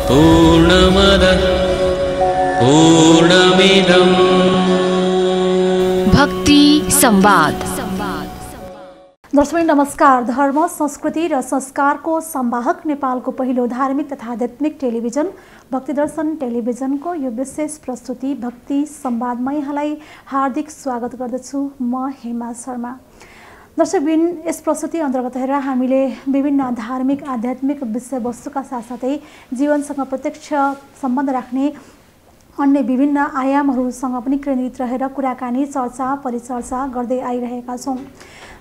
पूर्णमदः पूर्णमिदं भक्ति संवाद। दर्शक नमस्कार। धर्म संस्कृति र संस्कारको संवाहक नेपालको पहिलो धार्मिक तथा आध्यात्मिक टेलिभिजन भक्ति दर्शन टेलिभिजनको यो विशेष प्रस्तुति भक्ति संवादमा यहाँलाई हार्दिक स्वागत गर्दछु। म हेमा शर्मा। दर्शकबिन यस प्रस्तुति अन्तर्गत हेरेर हामीले विभिन्न धार्मिक आध्यात्मिक विषयवस्तुका साथसाथै जीवनसँग प्रत्यक्ष सम्बन्ध राख्ने अन्य विभिन्न आयामहरूसँग पनि केन्द्रित रहेर कुराकानी चर्चा परिचर्चा गर्दै आइरहेका छौँ।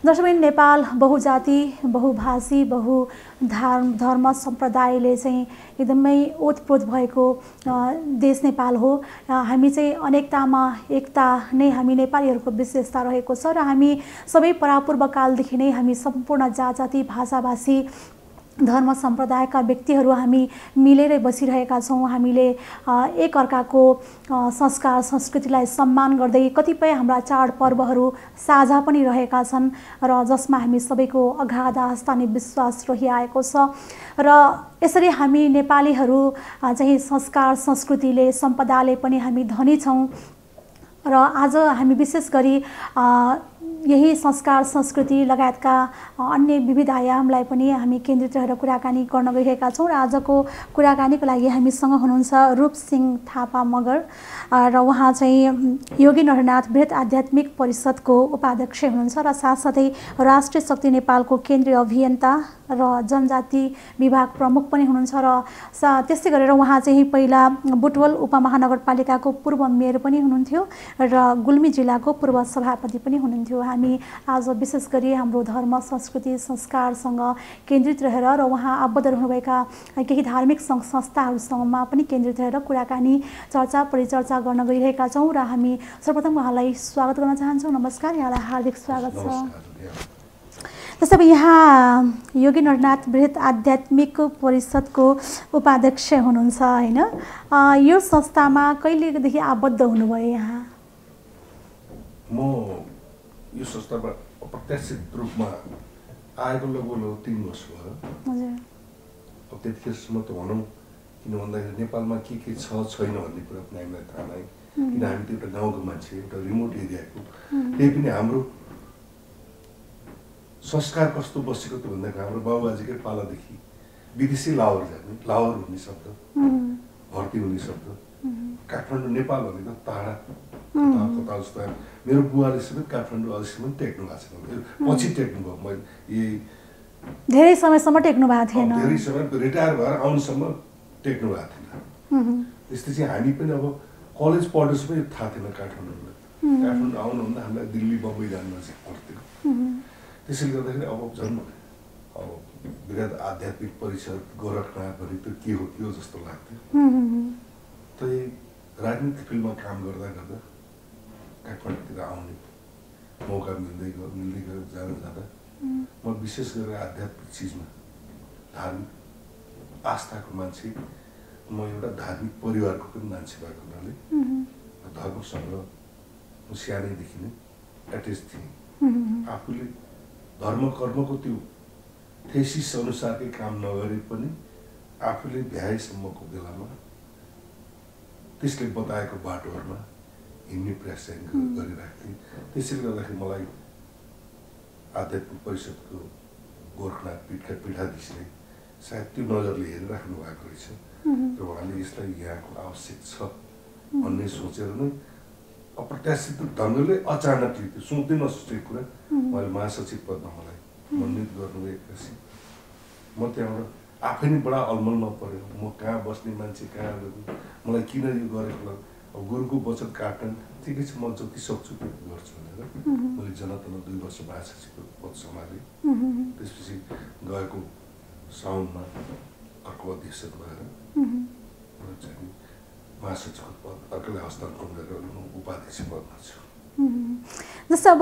दर्शकबिन नेपाल बहुजाति बहुभाषी धर्म सम्प्रदायले चाहिँ एकदमै ओतप्रोत भएको देश नेपाल हो। हामी चाहिँ अनेकतामा एकता नै हामी नेपालीहरूको विशेषता रहेको छ र हामी सबै परापूर्व कालदेखि नै हामी सम्पूर्ण जाति भाषाभाषी धर्म सम्प्रदायका व्यक्तिहरू हामी मिलेरै बसिरहेका छौँ। हामीले एक अर्काको संस्कार संस्कृतिलाई सम्मान गर्दै कतिपय हाम्रा चाडपर्वहरू साझा पनि रहेका छन् र जसमा हामी सबैको अगाध आस्था अनि विश्वास रहिआएको छ र यसरी हामी नेपालीहरू चाहिँ संस्कार संस्कृतिले सम्पदाले पनि हामी धनी छौँ र आज हामी विशेष गरी यही संस्कार संस्कृति लगायतका अन्य विविध आयामलाई पनि हामी केन्द्रित रहेर कुराकानी गर्न गइरहेका छौँ र आजको कुराकानीको लागि हामीसँग हुनुहुन्छ रूपसिंह थापा मगर र उहाँ चाहिँ योगी नरनाथ बृहत आध्यात्मिक परिषदको उपाध्यक्ष हुनुहुन्छ र साथसाथै राष्ट्रिय शक्ति नेपालको केन्द्रीय अभियन्ता र जनजाति विभाग प्रमुख पनि हुनुहुन्छ र त्यस्तै गरेर उहाँ चाहिँ पहिला बुटवल उपमहानगरपालिकाको पूर्व मेयर पनि हुनुहुन्थ्यो र गुल्मी जिल्लाको पूर्व सभापति पनि हुनुहुन्थ्यो। हामी आज विशेष गरी हाम्रो धर्म संस्कृति संस्कारसँग केन्द्रित रहेर र उहाँ आबद्ध रहनुभएका केही धार्मिक सङ्घ संस्थाहरूसँगमा पनि केन्द्रित रहेर कुराकानी चर्चा परिचर्चा गर्न गइरहेका छौँ र हामी सर्वप्रथम उहाँलाई स्वागत गर्न चाहन्छौँ। नमस्कार, यहाँलाई हार्दिक स्वागत छ। जस्तै यहाँ योगी नरनाथ बृहत आध्यात्मिक परिषदको उपाध्यक्ष हुनुहुन्छ होइन, यो संस्थामा कहिलेदेखि आबद्ध हुनुभयो? यहाँ म यो संस्थामा अप्रत्याशित रूपमा आएको लगभग 3 वर्ष भयो। अब त्यतिखेरसम्म त भनौँ, किन भन्दाखेरि नेपालमा के छ छैन भन्ने कुरा पनि हामीलाई थाहा नै, किन हामी त एउटा गाउँको मान्छे, एउटा रिमोट एरियाको। त्यही पनि हाम्रो संस्कार कस्तो बसेको त भन्दाखेरि हाम्रो बाबुबाजेकै पालादेखि विदेशी लाहोर जाने, लाहोर हुने शब्द, भर्ती हुने शब्द, काठमाडौँ नेपाल भनेको टाढा कता जस्तो। मेरो बुवाले समेत काठमाडौँ अझैसम्म टेक्नु भएको छैन, पछि टेक्नु भयो। मैले यही धेरै समयसम्म टेक्नु भएको थिएन, धेरै समय रिटायर भएर आउनुसम्म टेक्नु भएको थिएन। त्यस्तै चाहिँ हामी पनि अब कलेज पढ्नुहोस् पनि थाहा थिएन काठमाडौँमा। काठमाडौँ आउनुभन्दा हामीलाई दिल्ली बम्बई जानु चाहिँ पर्थ्यो। त्यसैले गर्दाखेरि अब झन् अब बृहत आध्यात्मिक परिषद गोरखनाथ भने त के हो जस्तो लाग्थ्यो। त्यही राजनीतिक फिल्डमा काम गर्दा गर्दा काठमाडौँतिर आउने मौका मिल्दै गयो जाँदा म विशेष गरेर आध्यात्मिक चिजमा धार्मिक आस्थाको मान्छे, म एउटा धार्मिक परिवारको पनि मान्छे भएको हुनाले धर्मसँग म सानैदेखि नै एटेच थिएँ। आफूले धर्म कर्मको त्यो थेसिस अनुसारकै काम नगरे पनि आफूले भ्याएसम्मको बेलामा त्यसले बताएको बाटोहरूमा हिँड्ने प्रयास गरिरहेको थिएँ। त्यसैले गर्दाखेरि मलाई आध्यात्मिक परिषदको गोरखनाथ पीठका पीठाधीशले सायद त्यो नजरले हेरिराख्नु भएको रहेछ र उहाँले यसलाई यहाँको आवश्यक छ भन्ने सोचेर नै अप्रत्याशित ढङ्गले अचानकले, त्यो सोच्दै नसोचेको कुरा उहाँले महासचिव पदमा मलाई मनोनित गर्नुभएपछि म त्यहाँबाट आफै नै बडा अलमलमा पऱ्यो। म कहाँ बस्ने मान्छे, कहाँ मलाई किन यो गरेको, अब गुरुको वचन काट्न ठिकै छ, म जति सक्छु त्यति गर्छु भनेर मैले जनतामा 2 वर्ष महासचिवको पद सम्हालेँ। त्यसपछि गएको साउनमा अर्को अध्यक्ष भएर चाहिँ महासचिवको पद अर्कोलाई हस्तान्तरण गरेर उपाध्यक्ष पदमा छु। जस्तो अब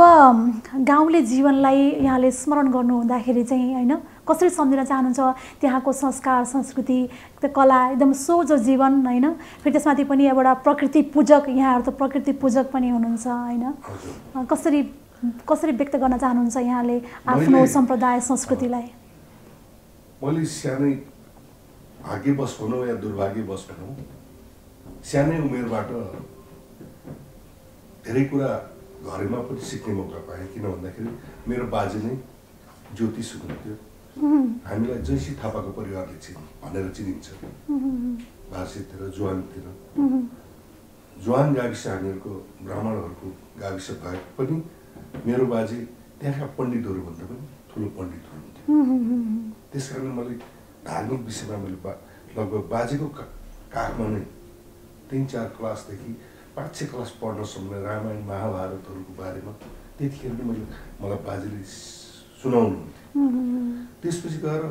गाउँले जीवनलाई यहाँले स्मरण गर्नु हुँदाखेरि चाहिँ होइन कसरी सम्झिन चाहनुहुन्छ? त्यहाँको संस्कार संस्कृति कला एकदम सोझो जीवन होइन, फेरि त्यसमाथि पनि एउटा प्रकृति पूजक, यहाँहरू त प्रकृति पूजक पनि हुनुहुन्छ होइन, कसरी व्यक्त गर्न चाहनुहुन्छ यहाँले आफ्नो सम्प्रदाय संस्कृतिलाई? मैले सानै भाग्यवश भनौँ या दुर्भाग्यवश भनौँ सानै उमेरबाट धेरै कुरा घरमा पनि सिक्ने मौका पाएँ। किन भन्दाखेरि मेरो बाजे नै ज्योतिष हुनुहुन्थ्यो। हामीलाई जैसी थापाको परिवारले भनेर चिनिन्छ भाषीतिर जुवानतिर। जुवान गाविस हामीहरूको ब्राह्मणहरूको गाविस भए पनि मेरो बाजे त्यहाँका पण्डितहरूभन्दा पनि ठुलो पण्डित हुनुहुन्थ्यो। त्यस कारण मैले धार्मिक विषयमा मैले लगभग बाजेको काखमा नै 3-4 क्लासदेखि 5-6 क्लास पढ्नसम्म रामायण महाभारतहरूको बारेमा त्यतिखेर नै मलाई बाजेले सुनाउनुहुन्थ्यो। त्यसपछि गएर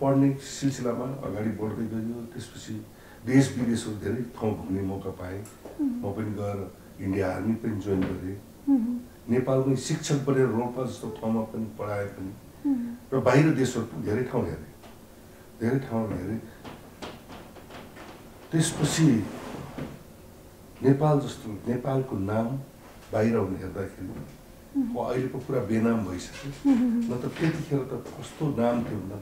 पढ्ने सिलसिलामा अगाडि बढ्दै गयो। त्यसपछि देश विदेशहरू धेरै ठाउँ घुम्ने मौका पाएँ। म पनि गएर इन्डिया आर्मी पनि जोइन गरेँ। नेपालमै शिक्षक बनेर रोल्पा जस्तो ठाउँमा पनि पढाएँ पनि र बाहिर देशहरू पनि धेरै ठाउँ हेरेँ। त्यसपछि नेपाल जस्तो नेपालको नाम बाहिर हुने हेर्दाखेरि अहिले पो पुरा बेनाम भइसक्यो। न त त्यतिखेर त कस्तो नाम थियो न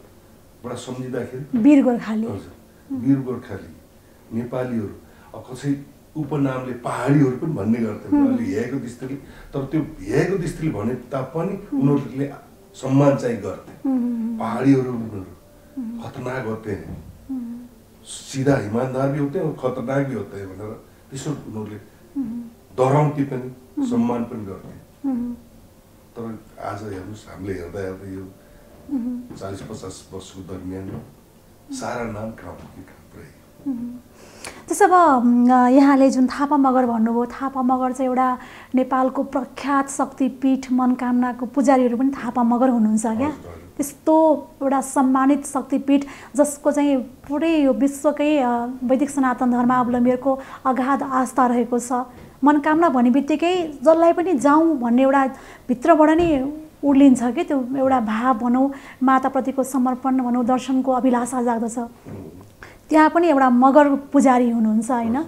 बडा सम्झिँदाखेरि वीर गोर्खाली। हजुर, वीर गोर्खाली नेपालीहरू। कसै उपनामले पहाडीहरू पनि भन्ने गर्थे अहिले हेएको दृष्टिले। तर त्यो हेएको दृष्टिले भने तापनि उनीहरूले सम्मान चाहिँ गर्थे। पहाडीहरू उनीहरू खतरनाक होते हैं, सीधा ईमानदार भी होते हैं और खतरनाक भी होते हैं भनेर त्यसो उनीहरूले डराउँथे पनि सम्मान पनि गर्थे। तर आज हेर्नुहोस् हामीले हेर्दा यो 40-50 वर्षको दरमियानमा सारा नाम कहाँ पुगे। त्यसो भए यहाँले जुन थापा मगर भन्नुभयो, थापा मगर चाहिँ एउटा नेपालको प्रख्यात शक्तिपीठ मनोकामनाको पुजारीहरू पनि थापा मगर हुनुहुन्छ क्या। त्यस्तो एउटा सम्मानित शक्तिपीठ जसको चाहिँ पुरै यो विश्वकै वैदिक सनातन धर्मावलम्बीहरूको अगाध आस्था रहेको छ। मनोकामना भन्ने बित्तिकै जसलाई पनि जाउँ भन्ने एउटा भित्रबाट नै उर्लिन्छ कि त्यो एउटा भाव भनौँ, माताप्रतिको समर्पण भनौँ, दर्शनको अभिलाषा जाग्दछ। त्यहाँ पनि एउटा मगर पुजारी हुनुहुन्छ होइन।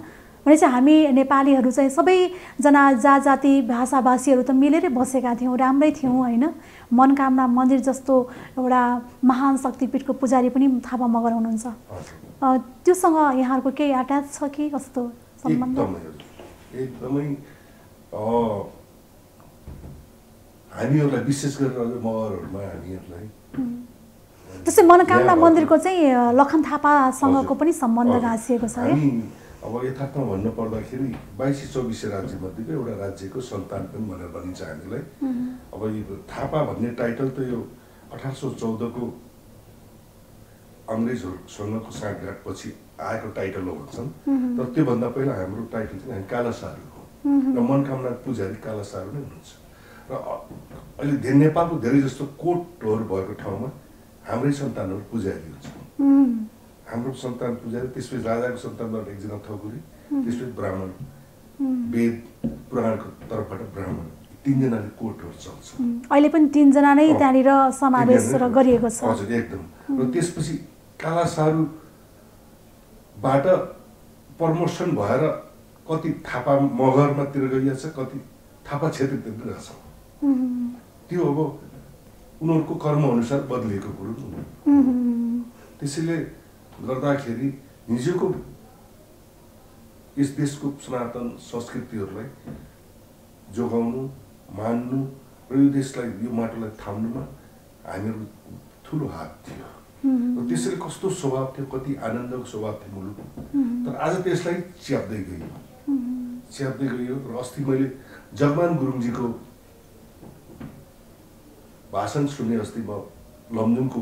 भने चाहिँ हामी नेपालीहरू चाहिँ सबैजना जाति भाषाभाषीहरू त मिलेरै बसेका थियौँ, राम्रै थियौँ होइन। मनोकामना मन्दिर जस्तो एउटा महान शक्तिपीठको पुजारी पनि थापा मगर हुनुहुन्छ। त्योसँग यहाँहरूको केही अट्याच छ कि कस्तो सम्बन्ध? एकदमै हामीहरूलाई विशेष गरेर मगरहरूमा हामीहरूलाई त्यसै मनोकामना मन्दिरको चाहिँ लखन थापासँगको पनि सम्बन्ध गाँसिएको छ। अब यथार्थमा भन्नु पर्दाखेरि 22-24 राज्यमध्येको एउटा राज्यको सन्तान पनि भनेर भनिन्छ हामीलाई। अब यो थापा भन्ने टाइटल त यो 1814 को अङ्ग्रेजहरूसँगको साँठगाँठपछि आएको टाइटल हो भन्छन्। तर त्योभन्दा पहिला हाम्रो टाइटल चाहिँ काला सारू हो र मनोकामना पुजारी काला सारू नै हुनुहुन्छ। र अहिले नेपालको धेरै जस्तो कोटहरू भएको ठाउँमा हाम्रै सन्तानहरू पुजारी हुन्छ। हाम्रो सन्तान पुजारी, त्यसपछि राजाको सन्तानबाट एकजना ठकुरी, त्यसपछि ब्राह्मण, वेद पुराणको तर्फबाट ब्राह्मण, 3 जनाले कोटहरू चल्छ। अहिले पनि 3 जना नै त्यहाँनिर समावेश गरिएको छ। हजुर, एकदम। र त्यसपछि काला सारूबाट प्रमोसन भएर कति थापा मगरमातिर गइरहेछ, कति थापा क्षेत्रतिर पनि रहेछ। त्यो अब उनीहरूको कर्म अनुसार बदलिएको कुरो। त्यसैले गर्दाखेरि हिजोको यस देशको सनातन संस्कृतिहरूलाई जोगाउनु, मान्नु र यो देशलाई, यो माटोलाई थाम्नुमा हामीहरू ठुलो हात थियो। र त्यसैले कस्तो स्वभाव थियो, कति आनन्दको स्वभाव थियो मुलुक। तर आज त्यसलाई च्याप्दै गयो। र अस्ति मैले जगमान गुरुङजीको भाषण सुने। अस्ति म लमजुङको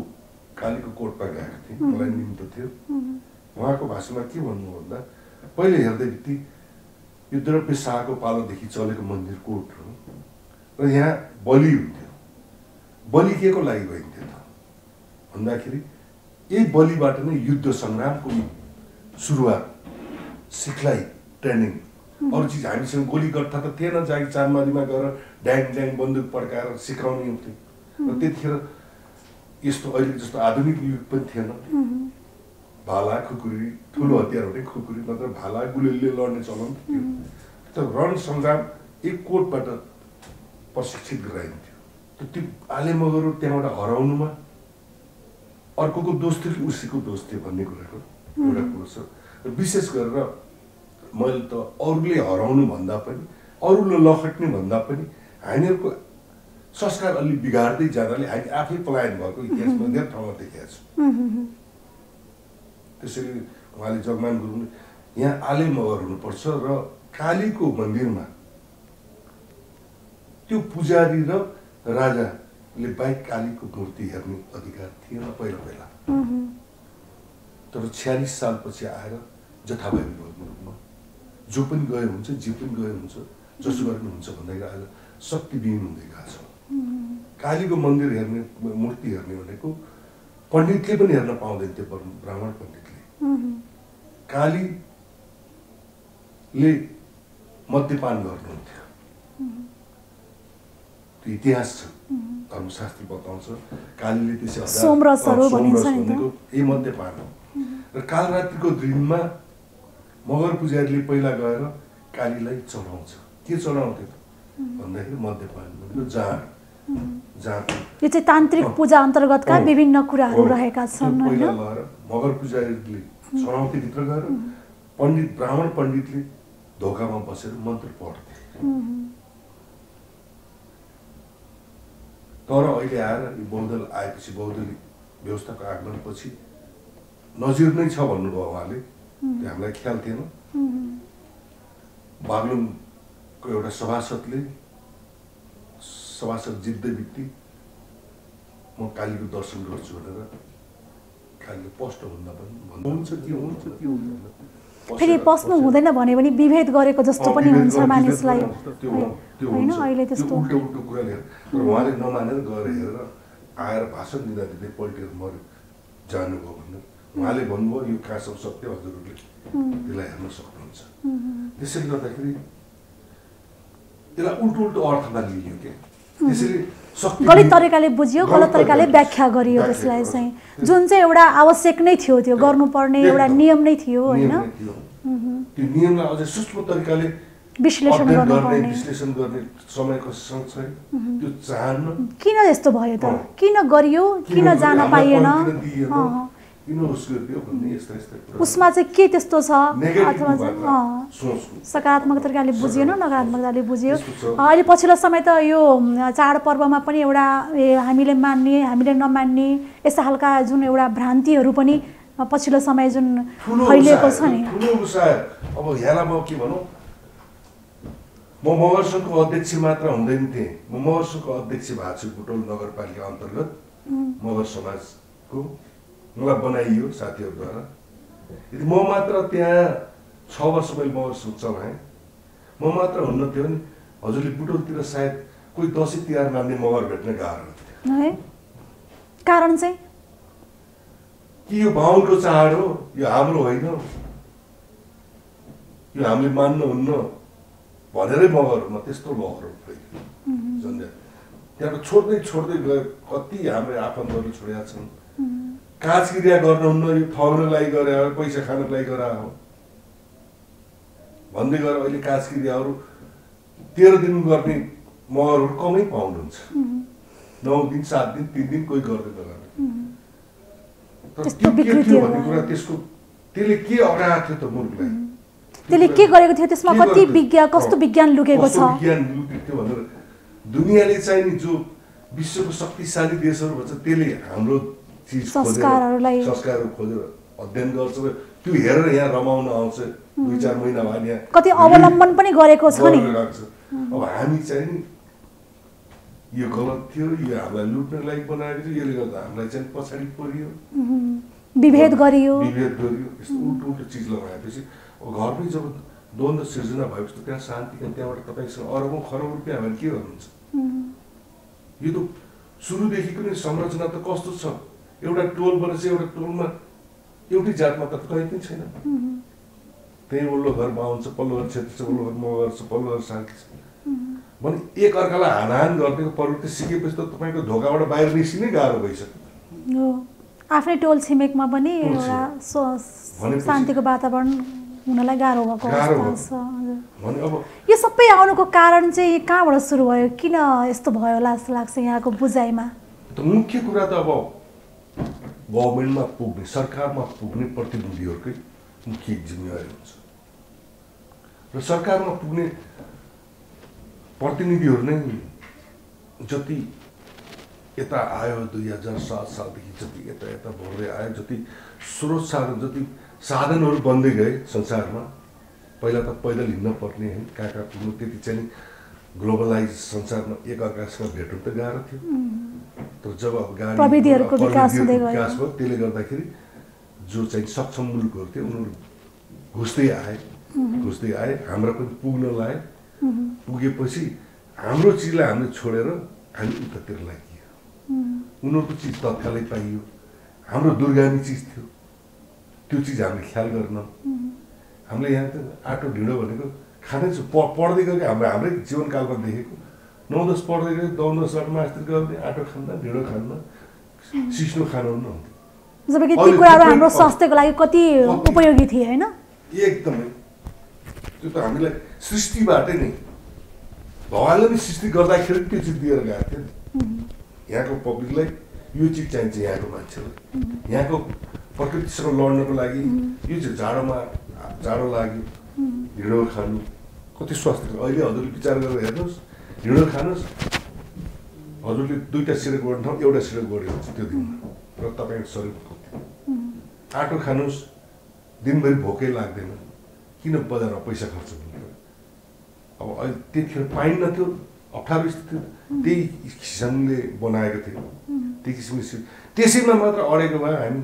कालीको कोटमा गएको थिएँ, मलाई निम्तो थियो। उहाँको भाषणमा के भन्नु भन्दा, पहिले हेर्दै बित्ति यो द्रव्य शाहको पालोदेखि चलेको मन्दिर कोट हो र यहाँ बलि हुन्थ्यो। बलि के को लागि भइन्थ्यो त भन्दाखेरि यही बलिबाट नै युद्ध सङ्ग्रामको सुरुवात, सिखलाई ट्रेनिङ। अरू चिज हामीसँग गोली गट्टा त थिएन, जागी चाँदमारीमा गएर ड्याङ ड्याङ बन्दुक पड्काएर सिकाउने हुन्थ्यो। र त्यतिखेर यस्तो अहिले जस्तो आधुनिक युग पनि थिएन। भाला खुकुरी, ठुलो हतियार हुने खुकुरी, नत्र भाला गुलीले लड्ने चलन थियो। तर रण सङ्ग्राम एक कोटबाट प्रशिक्षित गराइन्थ्यो। त्यो आलेमगरहरू त्यहाँबाट हराउनुमा अर्कोको दोष थियो कि उसैको दोष थियो भन्ने कुराको एउटा कुरो छ। विशेष गरेर मैले त अरूले हराउनु भन्दा पनि अरूले लखट्ने भन्दा पनि हामीहरूको संस्कार अलि बिगार्दै जाँदाले हामी आफै पलायन भएको इतिहासमा धेरै ठाउँमा देखेका छौँ। त्यसैले उहाँले जगमान गुरुङले यहाँ आले मगर हुनुपर्छ र कालीको मन्दिरमा त्यो पुजारी र राजाले बाहेक कालीको मूर्ति हेर्ने अधिकार थिएन पहिला पहिला। तर 46 सालपछि आएर जथाभावी भएको रूपमा जो पनि गयो हुन्छ जे पनि गयो हुन्छ जसो गर्नु हुन्छ भन्दाखेरि आज शक्तिविहीन हुँदै गएको छ। कालीको मन्दिर हेर्ने मूर्ति हेर्ने भनेको पण्डितले पनि हेर्न पाउँदैन थियो, ब्राह्मण पण्डितले। कालीले मद्यपान गर्नुहुन्थ्यो, त्यो इतिहास छ, धर्मशास्त्र बताउँछ। कालीले त्यसै सोमरसहरू भनेको यही मद्यपान हो। र कालरात्रिको दिनमा मगर पुजारीले पहिला गएर कालीलाई चढाउँछ। के चढाउँथ्यो भन्दाखेरि मद्यपान भनेको जाँड। यो चाहिँ तान्त्रिक पूजा अन्तर्गतका विभिन्न कुराहरू रहेका छन्। पहिला गएर मगर पुजारीले चढाउँथे भित्र गएर, पण्डित ब्राह्मण पण्डितले ढोकामा बसेर मन्त्र पढ्थे। तर अहिले आएर यो बौद्ध आएपछि बौद्धली व्यवस्थाको आगमनपछि नजिर नै छ भन्नुभयो उहाँले, त्यो हामीलाई ख्याल थिएन। बागलुङको एउटा सभासद जित्दै बित्ती म कालीको दर्शन गर्छु भनेर कालीले पस्न भन्दा पनि हुन्छ कि हुन्छ कि हुँदैन, फेरि पस्नु हुँदैन भने पनि विभेद गरेको जस्तो पनि हुन्छ मानिसलाई होइन। अहिले त्यस्तो उल्टो उल्टो कुरा लिएर तर उहाँले नमानेर गएर हेरेर आएर भाषण दिँदा दिँदै पल्टेर मर्यो जानुभयो भनेर उहाँले भन्नुभयो। यो कहाँसम्म सत्य हजुरहरूले त्यसलाई हेर्न सक्नुहुन्छ। त्यसैले गर्दाखेरि त्यसलाई उल्टो उल्टो अर्थमा लिइयो के, त्यसैले गलत तरिकाले बुझियो, गलत तरिकाले व्याख्या गरियो त्यसलाई चाहिँ, जुन चाहिँ एउटा आवश्यक नै थियो, त्यो गर्नुपर्ने एउटा नियम नै थियो होइन। त्यो नियमलाई अझै सूक्ष्म तरिकाले विश्लेषण गर्ने समयको सँगसँगै त्यो चाहन्न किन यस्तो भयो त, किन गरियो, किन जान पाइएन, उसमा चाहिँ के त्यस्तो छ, अथवा सकारात्मक तरिकाले बुझिएन, नकारात्मकताले बुझियो। अहिले पछिल्लो समय त यो चाडपर्वमा पनि एउटा हामीले मान्ने हामीले नमान्ने यस्ता खालका जुन एउटा भ्रान्तिहरू पनि पछिल्लो समय जुन फैलिएको छ नि। अब यहाँलाई म के भनौँ, म मगर सङ्घको अध्यक्ष मात्र हुँदैन थिएँ, म मगर सङ्घको अध्यक्ष भएको छु बुटोल नगरपालिका अन्तर्गत मगर समाजको। मलाई बनाइयो साथीहरूद्वारा। यदि म मात्र त्यहाँ 6 वर्ष मैले मगर सङ्घ चलाएँ, म मात्र हुन्न थियो भने हजुरले बुटोलतिर सायद कोही दसैँ तिहार मान्ने मगर भेट्न गाह्रो है। कारण चाहिँ कि यो बाहुनको चाड हो, यो हाम्रो होइन, यो हामीले मान्नुहुन्न भनेरै मगरमा त्यस्तो लहरो फैल्यो झन्झट। त्यहाँबाट छोड्दै छोड्दै गयो, कति हाम्रो आफन्तहरू छोडेका छन्। काज क्रिया गर्नुहुन्न, यो ठग्नलाई गरे हो, पैसा खानलाई गरा हो भन्दै गएर अहिले काज क्रियाहरू 13 दिन गर्ने मगरहरू कमै पाउनुहुन्छ। 9 दिन 7 दिन 3 दिन कोही गर्दैन। तर त्यो के थियो भन्ने कुरा त्यसले के अगाएको थियो त मुलुकलाई, त्यसले के गरेको थियो, त्यसमा कति विज्ञान कस्तो विज्ञान लुकेको छ, विज्ञान लुकेको थियो भनेर दुनियाँले चाहिँ नि जो विश्वको शक्तिशाली देशहरू भन्छ त्यसले हाम्रो संस्कारहरू खोजेर अध्ययन गर्छ, त्यो हेरेर यहाँ रमाउन आउँछ। 2-4 महिना भयो यहाँ कति अवलम्बन पनि गरेको छ नि। अब हामी चाहिँ नि यो गलत थियो, यो हामीलाई लुट्न लागि बनाएको थियो, यसले गर्दा हामीलाई चाहिँ पछाडि परियो, विभेद गरियो, यस्तो उल्टो उल्टो चिज लगाएपछि घरमै जब द्वन्द्व सिर्जना भएपछि त त्यहाँ शान्ति, त्यहाँबाट तपाईँसँग अरबौँ खरब रुपियाँ भने के गर्नुहुन्छ। यो त सुरुदेखिको नै संरचना त कस्तो छ, एउटा टोल बनेपछि एउटा टोलमा एउटै जातमा त कहीँ पनि छैन। त्यही वल्लो घर बाहुन छ, पल्लो घर क्षेत्र छ, वल्लो घर मगर छ, पल्लो घर शान्ति छ भने एक अर्कालाई हानाहान गर्नेको प्रवृत्ति सिकेपछि त तपाईँको धोकाबाट बाहिर निस्किनै गाह्रो भइसक्यो। आफ्नै टोल छिमेकमा पनि एउटा शान्तिको वातावरण हुनलाई गाह्रो भएको अवस्था छ। यो सबै आउनुको कारण चाहिँ कहाँबाट सुरु भयो, किन यस्तो भयो होला जस्तो लाग्छ यहाँको बुझाइमा? मुख्य कुरा त अब गभर्मेन्टमा पुग्ने सरकारमा पुग्ने प्रतिनिधिहरूकै मुख्य जिम्मेवारी हुन्छ र सरकारमा पुग्ने प्रतिनिधिहरू नै जति यता आयो 2007 सालदेखि जति यता यता बढ्दै आयो जति स्रोत साधन जति साधनहरू बन्दै गए संसारमा पहिला त पैदल हिँड्न पर्ने है कहाँ पुग्नु त्यति चाहिँ ग्लोबलाइज संसारमा एक अर्कासँग भेट्नु त गाह्रो थियो तर जब अब गाडी प्रविधिहरूको विकास हुँदै गयो त्यसले गर्दाखेरि जो चाहिँ सक्षम मुलुकहरू थिए उनीहरू घुस्दै आए हाम्रो पनि पुग्न लाए पुगेपछि हाम्रो चिजलाई हामीले छोडेर हामी उतातिर लागियो उनीहरूको चिज तत्कालै पाइयो हाम्रो दुर्गामी चिज थियो त्यो चिज हामीले ख्याल गर्न हामीले यहाँ त आटो ढिँडो भनेको खानै पढ्दै गएको हाम्रै जीवनकालमा देखेको 9-10 पढ्दै गयो 10-10 मास्टर गर्ने आटो खान्न ढिँडो खान्न सिस्नो खानुहुन्न जबकि ती कुराहरू हाम्रो स्वास्थ्यको लागि कति उपयोगी थिए हैन एकदमै त्यो त हामीलाई सृष्टिबाटै नै भगवानले नि सृष्टि गर्दाखेरि त्यो चिज दिएर गएको थियो यहाँको पब्लिकलाई यो चिज चाहिन्छ यहाँको मान्छेलाई यहाँको प्रकृतिसँग लड्नको लागि यो चाहिँ जाडो लाग्यो ढिँडो खानु कति स्वास्थ्य अहिले हजुरले विचार गरेर हेर्नुहोस् ढिँडो खानुहोस् हजुरले 2टा सिरक गर्ने ठाउँ एउटा सिरक गऱ्यो हुन्छ त्यो दिनमा र तपाईँको शरीरको आटो खानुहोस् दिनभरि भोकै लाग्दैन किन बजारमा पैसा खर्च गर्नु अब अहिले त्यतिखेर पाइन्न थियो अप्ठ्यारो स्थिति त्यही किसिमले बनाएको थियो त्यही किसिमले त्यसैमा मात्र अडेको भए हामी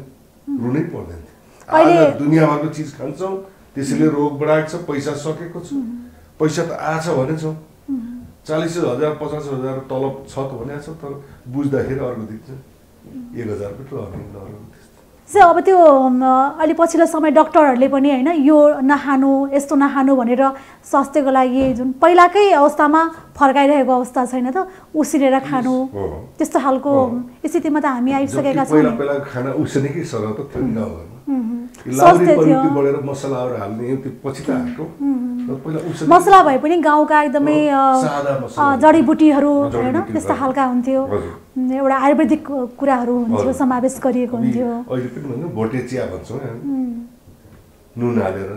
रुनै पर्दैन थियो आज दुनियाँभरको चिज खान्छौँ त्यसैले रोग बढाएको छ पैसा सकेको छ पैसा त आछ भनेछौँ 40,000 50,000 तलब छ त भनेको छ तर बुझ्दाखेरि अर्को दिन्छ 1,000 रुपियाँ अब त्यो अलि पछिल्लो समय डाक्टरहरूले पनि हैन यो नखानु यस्तो नखानु भनेर स्वास्थ्यको लागि जुन पहिलाकै अवस्थामा फर्काइरहेको अवस्था छैन त उसिनेर खानु त्यस्तो खालको स्थितिमा त हामी आइसकेका छौँ पहिला खाना उसिनेकै सरह त थियो नि स्वास्थ्य थियो बढेर मसलाहरू हाल्ने त्यो पछि त आएको मसला भए पनि गाउँका एकदमै जडीबुटीहरू हैन त्यस्ता खालका हुन्थ्यो एउटा आयुर्वेदिक कुराहरू हुन्थ्यो समावेश गरिएको हुन्थ्यो अहिले पनि भन्छ भोटे चिया भन्छौँ नुन हालेर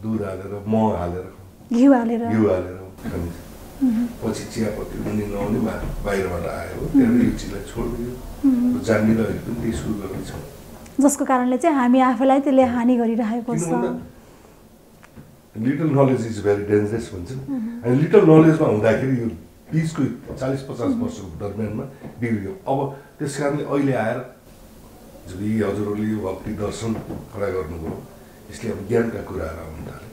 दुध हालेर मह हालेर घिउ हालेर खान्छ पछि चियापत्ती हुने नहुने बाहिरबाट आयो त्यसले यो चिजलाई छोडिदियो जान्नेर अहिले पनि त्यही सुरु गर्नेछ जसको कारणले चाहिँ हामी आफैलाई त्यसले हानि गरिरहेको छ little knowledge is very dangerous भन्छ अनि लिटल नलेजमा हुँदाखेरि यो 20 40-50 वर्षको दरम्यानमा बिग्रियो अब त्यस कारणले अहिले आएर हजुरहरूले यो भक्ति दर्शन खडा गर्नुभयो यसले अब ज्ञानका कुराहरू आउनु थाले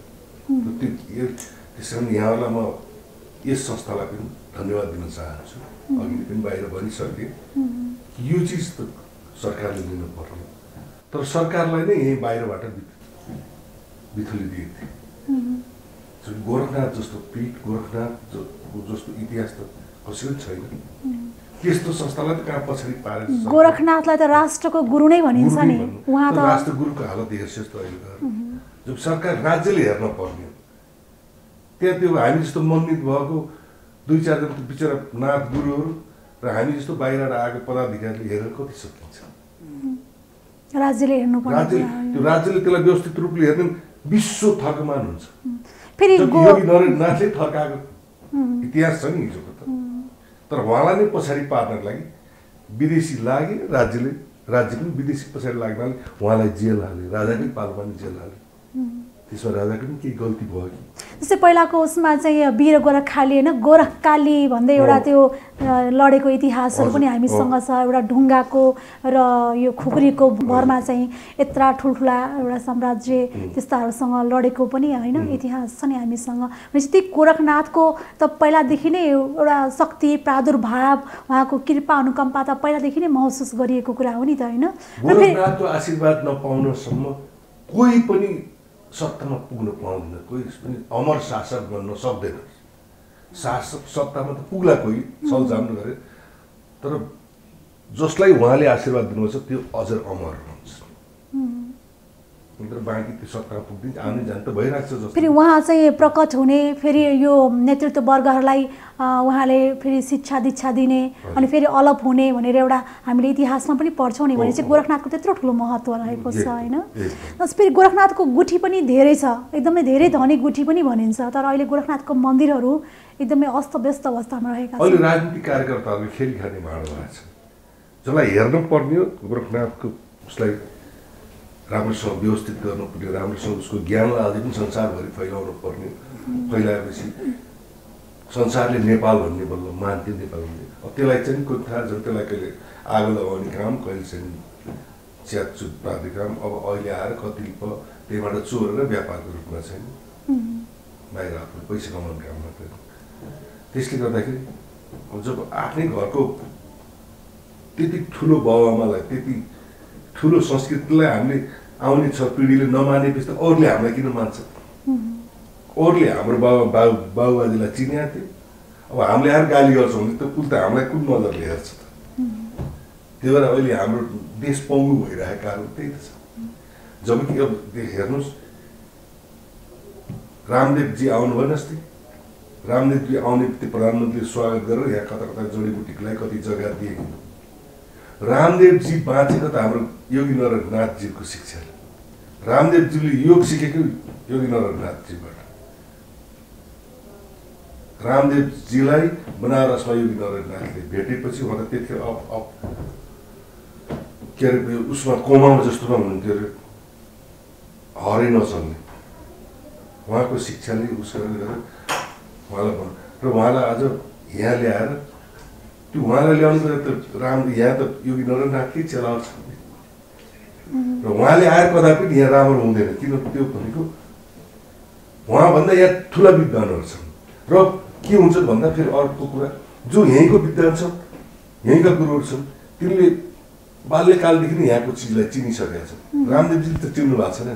त्यस कारण यहाँलाई म यस संस्थालाई पनि धन्यवाद दिन चाहन्छु अघि पनि बाहिर भनिसकेँ यो चिज त सरकारले लिनु पर्यो तर सरकारलाई नै यही बाहिरबाट बिथुली दिएको थियो गोरखनाथ जस्तो पीठ गोरखनाथ जस्तो इतिहास त कसैको छैन त्यस्तो संस्थालाई त कहाँ पछाडि पारेर गोरखनाथलाई त राष्ट्रको गुरु नै भनिन्छ नि उहाँ त राष्ट्र गुरुको हालत हेर्छस् त अहिले जब सरकार राज्यले हेर्न पर्ने त्यहाँ त्यो हामी जस्तो मनमित भएको 2-4 जना बिचरा नाथ गुरुहरू र हामी जस्तो बाहिरबाट आएको पदाधिकारीले हेरेर कति सकिन्छ राज्यले हेर्नु पर्छ त्यो राज्यले त्यसलाई व्यवस्थित रूपले हेर्ने विश्व थर्कमान हुन्छ फेरि योगी नरेन्द्रनाथले थर्काएको इतिहास छ नि हिजोको त तर उहाँलाई नै पछाडि पार्नको लागि विदेशी लागे राज्य पनि विदेशी पछाडि लाग्नाले उहाँलाई जेल हाले राजाकै पालमा नि जेल हाले त्यसमा राजाको पनि केही गल्ती भयो कि जस्तै पहिलाको उसमा चाहिँ वीर गोरखाली हैन गोरखकाली भन्दै एउटा त्यो लडेको इतिहासहरू पनि हामीसँग छ एउटा ढुङ्गाको र यो खुकुरीको भरमा चाहिँ यत्रा ठुलठुला एउटा साम्राज्य त्यस्ताहरूसँग लडेको पनि हैन इतिहास छ नि हामीसँग भनेपछि ती गोरखनाथको त पहिलादेखि नै एउटा शक्ति प्रादुर्भाव उहाँको कृपा अनुकम्पा त पहिलादेखि नै महसुस गरिएको कुरा हो नि त हैन गोरखनाथको आशीर्वाद नपाउनसम्म कोही पनि सत्तामा पुग्न पाउँदैन कोही पनि अमर शासक बन्न सक्दैन शासक सत्तामा त पुग्ला कोही सल्जाम गरे तर जसलाई उहाँले आशीर्वाद दिनुहुन्छ त्यो अझ अमर हुन्छ तर बाँकी त्यो सत्ता पुग्दिन्छ आउने जान त भइरहेको छ जस्तो। फेरि उहाँ चाहिँ प्रकट हुने, फेरि यो नेतृत्व वर्गहरूलाई उहाँले फेरि शिक्षा दीक्षा दिने अनि फेरि अलप हुने भनेर एउटा हामीले इतिहासमा पनि पढ्छौँ नि भने चाहिँ गोरखनाथको त्यत्रो ठुलो महत्त्व रहेको छ होइन। फेरि गोरखनाथको गुठी पनि धेरै छ, एकदमै धेरै धनी गुठी पनि भनिन्छ, तर अहिले गोरखनाथको मन्दिरहरू एकदमै अस्तव्यस्त अवस्थामा रहेका छन्। अहिले राजनीतिक कार्यकर्ताहरूले खेल खाने भाँडो भएको छ, जसलाई हेर्नु पर्ने हो गोरखनाथको उसलाई राम्रोसँग व्यवस्थित गर्नु पर्यो, राम्रोसँग उसको ज्ञानलाई अझै पनि संसारभरि फैलाउनु पर्ने। फैलाएपछि संसारले नेपाल भन्ने बल्ल मान्थ्यो, नेपाल भन्ने। अब त्यसलाई चाहिँ कोही थाहा छ, त्यसलाई कहिले आगो लगाउने काम, कहिले चाहिँ च्यातचुत पार्ने काम। अब अहिले आएर कति त्यहीबाट चोरेर व्यापारको रूपमा छैन, बाहिर आफ्नो पैसा कमाउने काम मात्रै। त्यसले गर्दाखेरि जब आफ्नै घरको त्यति ठुलो बाबुआमालाई, त्यति ठुलो संस्कृतिलाई हामीले आउने छ पिँढीले नमानेपछि त अरूले हामीलाई किन मान्छ? अरूले हाम्रो बाबुबाजेलाई चिनेको थियो, अब हामीले आएर गाली गर्छौँ भने त कुल त हामीलाई कुन नजरले हेर्छ त? त्यही भएर अहिले हाम्रो देश पङ्गु भइरहेको कारण त्यही त छ। जब कि अब हेर्नुहोस्, रामदेवजी आउनुभयो अस्ति, रामदेवजी आउने बित्तिकै प्रधानमन्त्रीले स्वागत गरेर यहाँ कता कता जडीबुटीलाई कति जग्गा दिएको। रामदेवजी बाँचेको त हाम्रो योगी नरनाथजीको शिक्षा। रामदेवजीले योग सिकेको योगी नरनाथजीबाट। रामदेवजीलाई बनारसमा योगी नरनाथले भेटेपछि उहाँ त त्यतिखेर के अरे उसमा कोमामा जस्तोमा हुनुहुन्थ्यो अरे, हरै नचल्ने। उहाँको शिक्षाले उसले गरेर उहाँलाई भन्नु र उहाँलाई आज यहाँ ल्याएर त्यो उहाँलाई ल्याउनु त यहाँ त योगी नरनाथकै चलाउँछ र उहाँले आएर कदापि यहाँ राम्रो हुँदैन। किन त्यो भनेको उहाँभन्दा यहाँ ठुला विद्वानहरू छन् र के हुन्छ भन्दा फेरि अर्को कुरा, जो यहीँको विद्वान छ, यहीँका गुरुहरू छन्, तिनले बाल्यकालदेखि नै यहाँको चिजलाई चिनिसकेका छन्। रामदेवजीले त चिन्नु भएको छैन,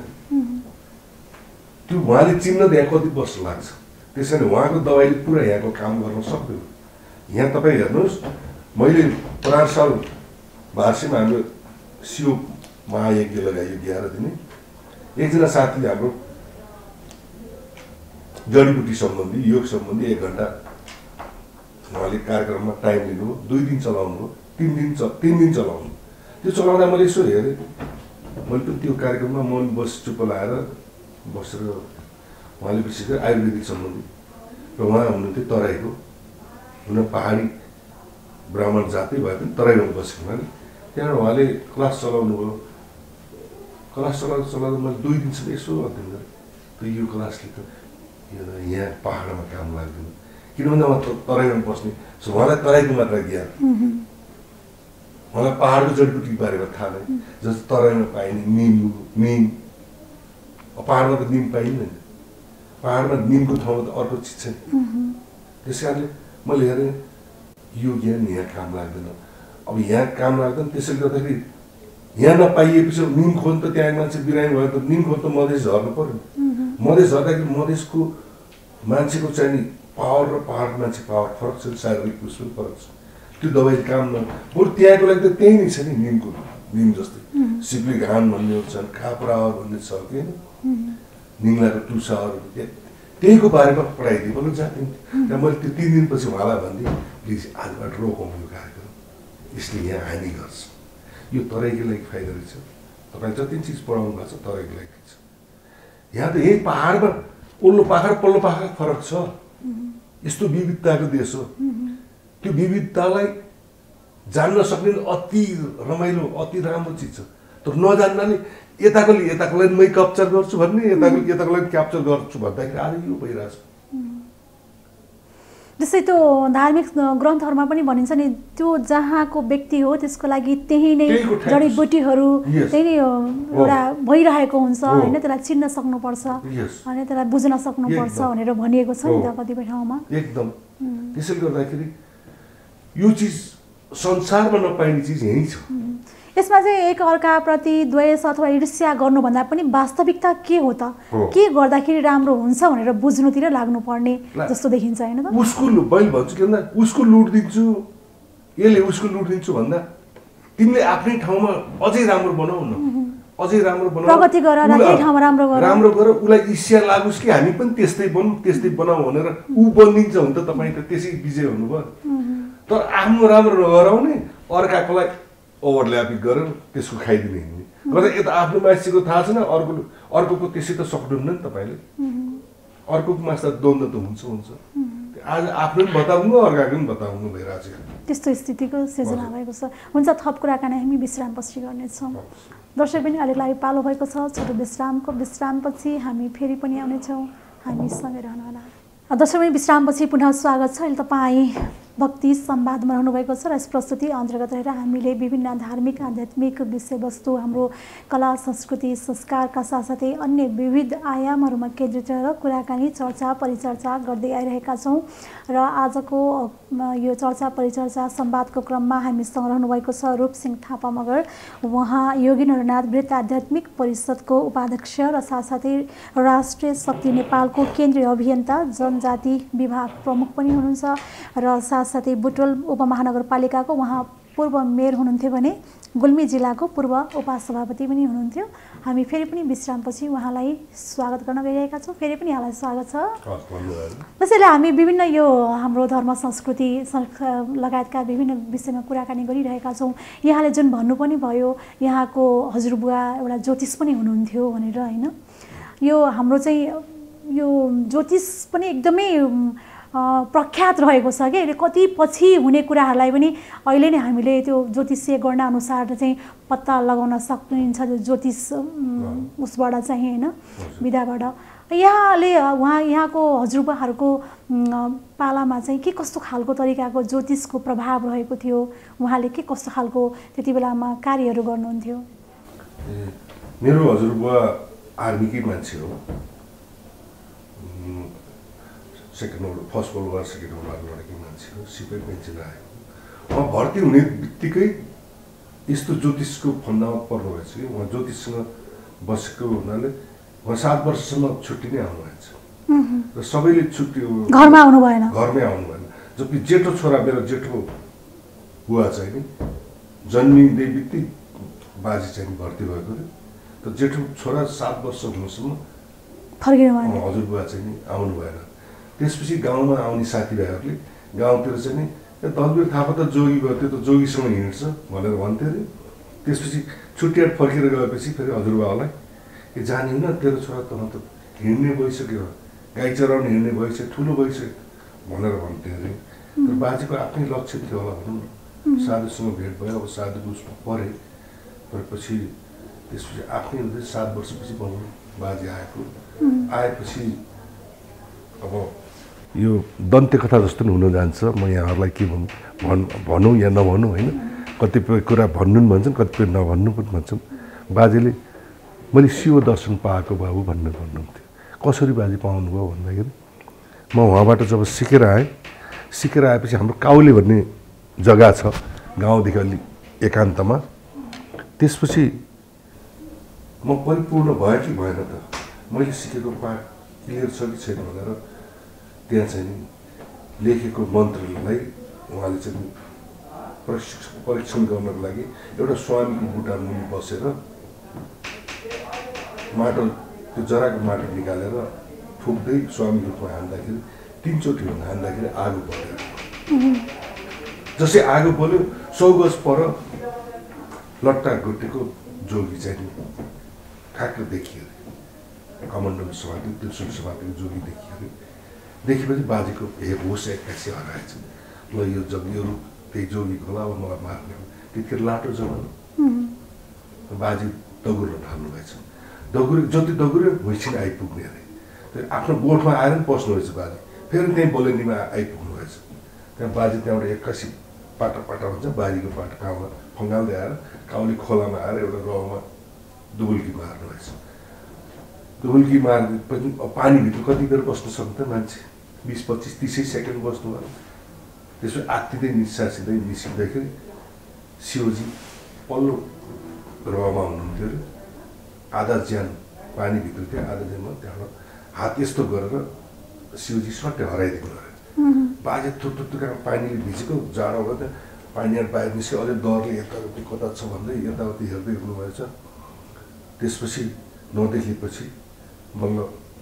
त्यो उहाँले चिन्न त यहाँ कति वर्ष लाग्छ। त्यसैले उहाँको दबाईले पुरा यहाँको काम गर्न सक्दैन। यहाँ तपाईँ हेर्नुहोस्, मैले 4 साल भाषीमा हाम्रो शिव महायज्ञ लगाइयो 11 दिने। एकजना साथीले हाम्रो जडीबुटी सम्बन्धी, योग सम्बन्धी 1 घन्टा उहाँले कार्यक्रममा टाइम लिनुभयो। 2 दिन चलाउनु भयो, 3 दिन चलाउनु। त्यो चलाउँदा मैले यसो हेरेँ, मैले पनि त्यो कार्यक्रममा म चुप्प लाएर बसेर उहाँले विशेष गरी आयुर्वेदिक सम्बन्धी र उहाँ हुनुहुन्थ्यो तराईको, हुन पहाडी ब्राह्मण जाति भए पनि तराईमा बसेको हुनाले त्यहाँबाट उहाँले क्लास चलाउनु भयो। क्लास चलाउँदा मैले 2 दिनसम्म यसो अध्ययन गरेँ, त यो क्लासले त यहाँ पहाडमा काम लाग्दैन, किनभने उहाँ तराईमा बस्ने। उहाँलाई तराईको मात्र ज्ञान, उहाँलाई पहाडको जडीबुटी बारेमा थाहा नै। जस्तो तराईमा पाइने निम, पहाडमा त निम पाइँदैन, पहाडमा निमको ठाउँमा त अर्को चिज छैन। त्यस कारणले मैले हेरेँ यो ज्ञान यहाँ काम लाग्दैन। अब यहाँ काम लाग्दैन, त्यसैले गर्दाखेरि यहाँ नपाइएपछि निम खोज्नु त त्यहाँ मान्छे बिरामी भयो त निम खोज्नु त मधेस झर्नु पर्यो। मधेस झर्दाखेरि मधेसको मान्छेको चाहिँ नि पावर र पहाडको मान्छे पावर फरक छ, शारीरिक उसमा फरक छ। त्यो दबाईले काम न बरु त्यहाँको लागि त त्यही नै छ नि, निम जस्तै सिप्ली घान भन्ने छन्, खापरावर भन्ने छ कि निङ्लाको टुसाहरू, त्यहीको बारेमा पढाइदिएँ बोल्नु जान्थेँ। र मैले त्यो 3 दिनपछि उहाँलाई भनिदिएँ, प्लिज आजबाट रोकौँ यो कार्यक्रम, यसले यहाँ हानि गर्छ, यो तराईको लागि फाइदा रहेछ। तपाईँ जति चिज पढाउनु भएको छ तराईको लागि छ। यहाँ त यही पहाडमा ओल्लो पाखा र पल्लो पाखा फरक छ। यस्तो विविधताको देश हो। त्यो विविधतालाई जान्न सक्ने अति रमाइलो, अति राम्रो चिज छ। तर नजान्नाले यताकोले मै क्याप्चर गर्छु भन्ने, यताकोले क्याप्चर गर्छु भन्दाखेरि आज यो भइरहेछ। जस्तै त्यो धार्मिक ग्रन्थहरूमा पनि भनिन्छ नि, त्यो जहाँको व्यक्ति हो त्यसको लागि त्यही नै जडीबुटीहरू त्यही नै एउटा भइरहेको हुन्छ होइन, त्यसलाई चिन्न सक्नुपर्छ अनि त्यसलाई बुझ्न सक्नुपर्छ भनेर भनिएको छ नि त कतिपय ठाउँमा। एकदम त्यसैले गर्दाखेरि यो चिज संसारमा नपाइने चिज यही छ। यसमा चाहिँ एक अर्काप्रति द्वेष अथवा ईर्ष्या गर्नुभन्दा पनि वास्तविकता के हो त, के गर्दाखेरि राम्रो हुन्छ भनेर बुझ्नुतिर लाग्नुपर्ने जस्तो देखिन्छ होइन त। उसको मैले भन्छु के भन्दा उसको लुट दिन्छु, यसले उसको लुट दिन्छु भन्दा तिमीले आफ्नै ठाउँमा अझै राम्रो बनाऊ न। अझै राम्रो बनाऊ, प्रगति गर र केही ठाउँमा राम्रो गर, उसलाई इच्छा लागोस् कि हामी पनि त्यस्तै बनाऊ भनेर ऊ बनिन्छ भने त तपाईँ त त्यसै विजय हुनुभयो। तर आफ्नो राम्रो नगराउने, अर्काकोलाई ओभरल्यापिङ गरेर त्यसको खाइदिने हिँड्ने गर्दा यता आफ्नो मान्छेको थाहा छैन, अर्कोको त्यसै त सक्नुहुन्न नि तपाईँले। अर्कोको मासु त द्वन्द्व त हुन्छ। आज आफ्नो पनि बताउनु, अर्काको पनि बताउनु भइरहेको छ। त्यस्तो स्थितिको सिर्जना भएको छ। हुन्छ, थप कुराकानी हामी विश्रामपछि गर्नेछौँ। दर्शक पनि अहिलेलाई पालो भएको छ छोटो विश्रामपछि हामी फेरि पनि आउनेछौँ। हामीसँगै रहनुहोला। दर्शक पनि विश्रामपछि पुनः स्वागत छ। अहिले तपाईँ भक्ति संवादमा रहनुभएको छ र यस प्रस्तुति अन्तर्गत रहेर हामीले विभिन्न धार्मिक आध्यात्मिक विषयवस्तु, हाम्रो कला संस्कृति संस्कारका साथसाथै अन्य विविध आयामहरूमा केन्द्रित रहेर कुराकानी चर्चा परिचर्चा गर्दै आइरहेका छौँ। र आजको यो चर्चा परिचर्चा संवादको क्रममा हामीसँग रहनुभएको छ रूपसिंह थापा मगर। उहाँ योगी नरनाथ वृत्त आध्यात्मिक परिषदको उपाध्यक्ष र साथसाथै राष्ट्रिय शक्ति नेपालको केन्द्रीय अभियन्ता, जनजाति विभाग प्रमुख पनि हुनुहुन्छ र साथसाथै बुटवल उपमहानगरपालिकाको उहाँ पूर्व मेयर हुनुहुन्थ्यो भने गुल्मी जिल्लाको पूर्व उपसभापति पनि हुनुहुन्थ्यो। हामी फेरि पनि विश्रामपछि उहाँलाई स्वागत गर्न गइरहेका छौँ। फेरि पनि यहाँलाई स्वागत छ। त्यसैले हामी विभिन्न यो हाम्रो धर्म संस्कृति लगायतका विभिन्न विषयमा कुराकानी गरिरहेका छौँ। यहाँले जुन भन्नु पनि भयो, यहाँको हजुरबुवा एउटा ज्योतिष पनि हुनुहुन्थ्यो भनेर, होइन? यो हाम्रो चाहिँ यो ज्योतिष पनि एकदमै प्रख्यात रहेको छ कि कति पछि हुने कुराहरूलाई पनि अहिले नै हामीले त्यो ज्योतिषीय गणना अनुसार चाहिँ पत्ता लगाउन सकिन्छ, त्यो ज्योतिष उसबाट चाहिँ, होइन, विधाबाट। यहाँको हजुरबाहरूको पालामा चाहिँ के कस्तो खालको तरिकाको ज्योतिषको प्रभाव रहेको थियो? उहाँले के कस्तो खालको त्यति बेलामा कार्यहरू गर्नुहुन्थ्यो? मेरो हजुरबुवा आर्मीकै मान्छे हो। First world war second world war लडेकै मान्छे हो। सिपाही पेन्सन आएको। उहाँ भर्ती हुने बित्तिकै यस्तो ज्योतिषको फन्दामा पर्नु भएछ कि उहाँ ज्योतिषसँग बसेको हुनाले उहाँ 7 वर्षसम्म छुट्टी नै आउनु भएछ र सबैले छुट्टी घरमै आउनु भएन। जबकि जेठो छोरा, मेरो जेठो बुवा चाहिँ नि जन्मिँदै बित्ति बाजी चाहिँ भर्ती भएको थियो। तर जेठो छोरा 7 वर्ष हुनुसम्म फर्किनु भएन, हजुरबुवा चाहिँ नि आउनु भएन। त्यसपछि गाउँमा आउने साथीभाइहरूले गाउँतिर चाहिँ नि दलवीर थापा त जोगी भयो, त्यो त जोगीसँग हिँड्छ भनेर भन्थ्यो अरे। त्यसपछि छुट्टियाट फर्केर गएपछि फेरि हजुरबाबालाई ए जाने न, तेरो छोरा त हिँड्ने भइसक्यो, गाई चराउन हिँड्ने भइसक्यो, ठुलो भइसक्यो भनेर भन्थ्यो अरे। तर बाजेको आफ्नै लक्ष्य थियो होला भनौँ न। साधुसँग भेट भयो, अब साधुको उसमा परेपछि त्यसपछि आफ्नै हुँदै 7 वर्षपछि बाजे आएपछि अब यो दन्त्य कथा जस्तो पनि हुन जान्छ। म यहाँहरूलाई के भनौँ या नभनौँ, होइन? कतिपय कुरा भन्नु पनि भन्छन्, कतिपय नभन्नु पनि भन्छन्। बाजेले मैले शिव दर्शन पाएको बाबु भनेर भन्नुहुन्थ्यो। कसरी बाजे पाउनुभयो भन्दाखेरि म उहाँबाट जब सिकेर आएपछि हाम्रो काउले भन्ने जग्गा छ गाउँदेखि अलि एकान्तमा। त्यसपछि म परिपूर्ण भयो कि भएन त, मैले सिकेको पाठ क्लियर छ कि छैन भनेर त्यहाँ चाहिँ लेखेको मन्त्रलाई उहाँले चाहिँ परीक्षण गर्नको लागि एउटा स्वामीको बुट्टा मुनि बसेर माटो, त्यो जराको माटो निकालेर फुक्दै स्वामीको रूपमा हान्दाखेरि 3 चोटि हान्दाखेरि आगो बल्यो। जसै आगो बल्यो 100 गज पर लट्टा गुटेको जोगी चाहिँ ठ्याक्क देखियो। कमण्डल समातेको, त्रिशुल समातेको जोगी देखियो। देखेपछि बाजेको होस एक्कासी हराएछ। ल यो जग्गीहरू त्यही जोगीको होला, अब मलाई मार्ने। त्यतिखेर लाटो जमाना, बाजे दगुर्न थाल्नु भएछ। जति दगुर्यो भुइँसिन आइपुग्ने अरे। आफ्नो गोठमा आएर पनि बस्नु रहेछ बाजे। फेरि त्यहीँ बोलेनीमा आइपुग्नु भएछ। त्यहाँ बाजे त्यहाँबाट एक्कासी पाटा हुन्छ, बारीको पाटा काउला फङ्गाल्दै आएर काउली खोलामा आएर एउटा रौमा दुबुल्की मार्नु भएछ। दुबुल्की मारेपछि पानीभित्र कति बेर बस्न सक्छ मान्छे? 20, 25, 30 सेकेन्ड बस्नुभयो। त्यसपछि आत्तिँदै निस्किँदाखेरि शिवजी पल्लो रौमा हुनुहुन्थ्यो अरे। आधा ज्यान पानीभित्र थियो, आधा ज्यानमा त्यहाँबाट हात यस्तो गरेर शिवजी सट्टै हराइदिनु अरे। बाजे थुत्तुका पानीले भिजेको जाडोबाट पानीबाट बाहिर निस्क्यो। अझै डरले यताउति कता छ भन्दै यताउति हेर्दै हुनुभएछ। त्यसपछि नदेखेपछि बल्ल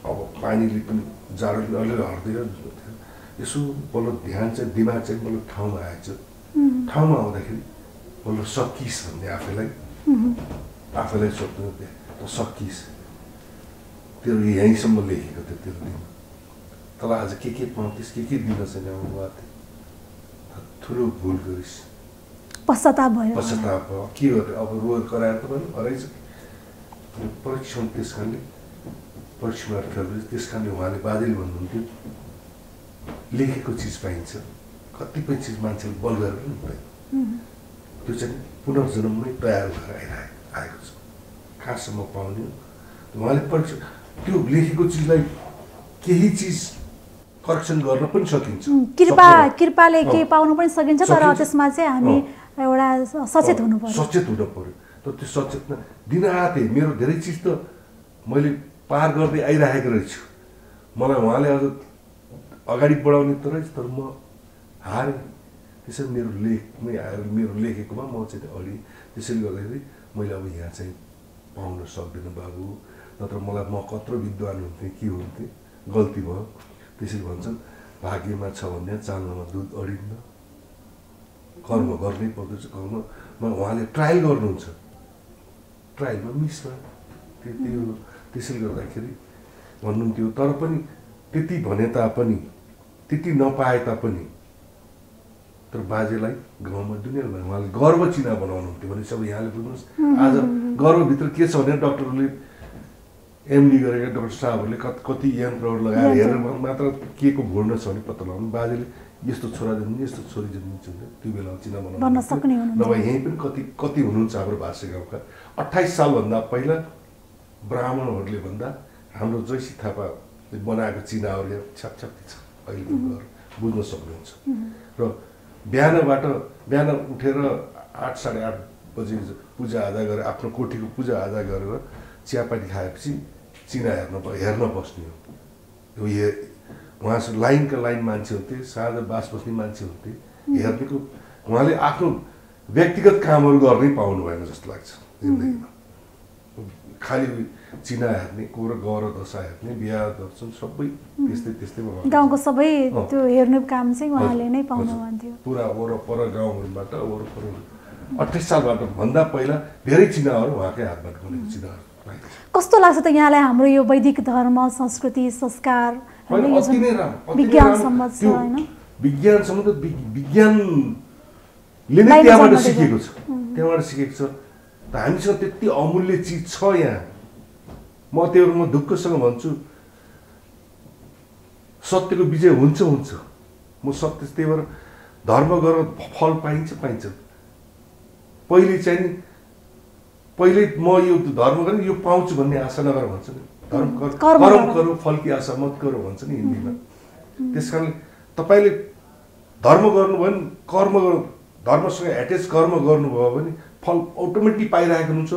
अब पानीले पनि जाडोले अलिअलि हट्दै यसो बल्ल ध्यान चाहिँ दिमाग चाहिँ बल्ल ठाउँमा आएछ ठाउँमा आउँदाखेरि बल्ल सकिस् भन्ने आफैलाई सोध्नु त सकिस् तेरो यहीँसम्म लेखेको थियो तेरो दिन तल आज के पाउँथिस् के दिन छैन अब ठुलो भुल गरिस् पश्चाताप भयो के गर्यो अब रोग कराएर त पनि हराइछ परीक्षण त्यस कारणले परीक्षार्थीहरूले त्यस कारणले उहाँले बाजेले भन्नुहुन्थ्यो लेखेको चिज पाइन्छ कतिपय चिज मान्छेले बल गरेर पनि हुँदैन त्यो चाहिँ पुनर्जन्ममै तयार भएर आएको छ कहाँसम्म पाउने उहाँले परीक्षा त्यो लेखेको चिजलाई केही चिज करेक्सन गर्न पनि सकिन्छ कृपाले के पाउनु पनि सकिन्छ तर त्यसमा चाहिँ हामी एउटा सचेत हुनु पर्यो तर त्यो सचेतना दिनरातै मेरो धेरै चिज त मैले पार गर्दै आइरहेको रहेछु मलाई उहाँले अझ अगाडि बढाउने त रहेछ तर म हारेँ त्यसरी मेरो लेखमै आएर मेरो लेखेकोमा म चाहिँ अडि त्यसैले गर्दाखेरि मैले अब यहाँ चाहिँ पाउन सक्दिनँ बाबु नत्र मलाई म कत्रो विद्वान हुन्थेँ के हुन्थेँ गल्ती भयो त्यसैले भन्छन् भाग्यमा छ भने चाल्नमा दुध अडिन्न कर्म गर्नै पर्दछ कर्ममा उहाँले ट्रायल गर्नुहुन्छ ट्रायलमा मिसमा त्यो त्यसैले गर्दाखेरि भन्नुहुन्थ्यो तर पनि त्यति भने तापनि त्यति नपाए तापनि तर बाजेलाई गाउँमा दुनियाँमा उहाँले गर्व चिना बनाउनुहुन्थ्यो भने सब यहाँले बुझ्नुहोस् आज गर्वभित्र के छ भने डक्टरले एमडी गरेका डाक्टर साहबहरूले कति यन्त्रहरू लगाएर हेरेर मात्र के को भोड्न छ भने पत्ता लगाउनु बाजेले यस्तो छोरा जन्मिन्छ यस्तो छोरी जन्मिन्छ त्यो बेला चिना बनाउनु नभए यहीँ पनि कति हुनुहुन्छ हाम्रो भाष्य गाउँका 28 सालभन्दा पहिला ब्राह्मणहरूले भन्दा हाम्रो जयसी थापाले बनाएको चिनाहरू छ्याप छ अहिले पनि बुझ्न सक्नुहुन्छ र बिहान उठेर 8 साढे 8 बजे पूजाआजा गरेर आफ्नो कोठीको पूजाआजा गरेर चियापानी खाएपछि चिना हेर्न बस्ने हो यो उहाँ लाइनका लाइन मान्छे हुन्थे साँझ बास बस्ने मान्छे हुन्थे हेर्नेको उहाँले आफ्नो व्यक्तिगत कामहरू गर्नै पाउनु भएन जस्तो लाग्छ जिन्दगीमा खालि चिना हेर्ने को र गौर दशा हेर्ने बिहा दर्शन सबै त्यस्तै गाउँको सबै त्यो हेर्ने काम चाहिँ उहाँले नै पाउनु भन्थ्यो पुरा वरपर गाउँहरूबाट वरपर 28 सालबाट भन्दा पहिला धेरै चिनाहरू उहाँकै हातबाट बनेको चिनाहरू कस्तो लाग्छ त यहाँलाई हाम्रो यो वैदिक धर्म संस्कृति संस्कार विज्ञानसम्म छ हैन विज्ञानसम्म त विज्ञानले नै त्यहाँबाट सिकेको छ त हामीसँग त्यति अमूल्य चिज छ यहाँ म दुःखसँग भन्छु सत्यको विजय हुन्छ म सत्य त्यही भएर धर्म गरेर फल पाइन्छ पहिले म यो धर्म गरेँ यो पाउँछु भन्ने आशा नगर भन्छ नि कर्म गरौँ फल की आशा मत गरौँ भन्छ नि हिन्दीमा त्यस कारणले तपाईँले धर्म गर्नुभयो भने कर्म धर्मसँग एटेच कर्म गर्नुभयो भने फल अटोमेटिक पाइरहेको हुनुहुन्छ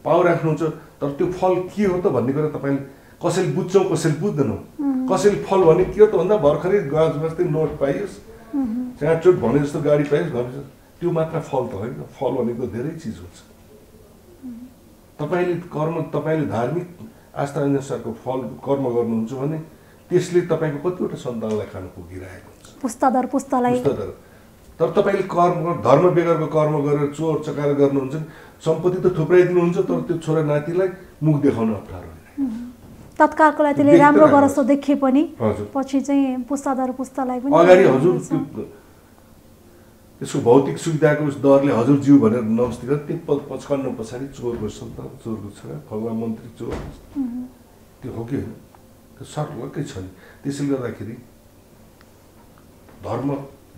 पाइराख्नुहुन्छ तर त्यो फल के हो त भन्ने कुरा तपाईँले कसैले बुझ्छौँ कसैले बुझ्दैनौँ कसैले फल भने के हो त भन्दा भर्खरै गाछ जस्तै नोट पाइयोस् चाँचोट भने जस्तो गाडी पाइयोस् भने त्यो मात्र फल त होइन फल भनेको धेरै चिज हुन्छ तपाईँले धार्मिक आस्था अनुसारको फल कर्म गर्नुहुन्छ भने त्यसले तपाईँको कतिवटा सन्तानलाई खानु पुगिरहेको हुन्छ पुस्तालाई तर तपाईँले धर्म बेगरको कर्म गरेर चोर चकार गर्नुहुन्छ सम्पत्ति त थुप्राइदिनुहुन्छ तर त्यो छोरा नातिलाई मुख देखाउन अप्ठ्यारो तत्कालको लागि त्यसले राम्रो गरस्तो देखे पनि पछि चाहिँ पुस्तालाई पनि अगाडि हजुर त्यसको भौतिक सुविधाको दरले हजुर ज्यू भनेर नमस्ते त्यो पचकन्न पछाडि चोरको सन्तान चोरको छोरा भगवान मन्त्री चोर त्यो हो कि होइन त्यो सर्लक्कै छ नि त्यसैले गर्दाखेरि धर्म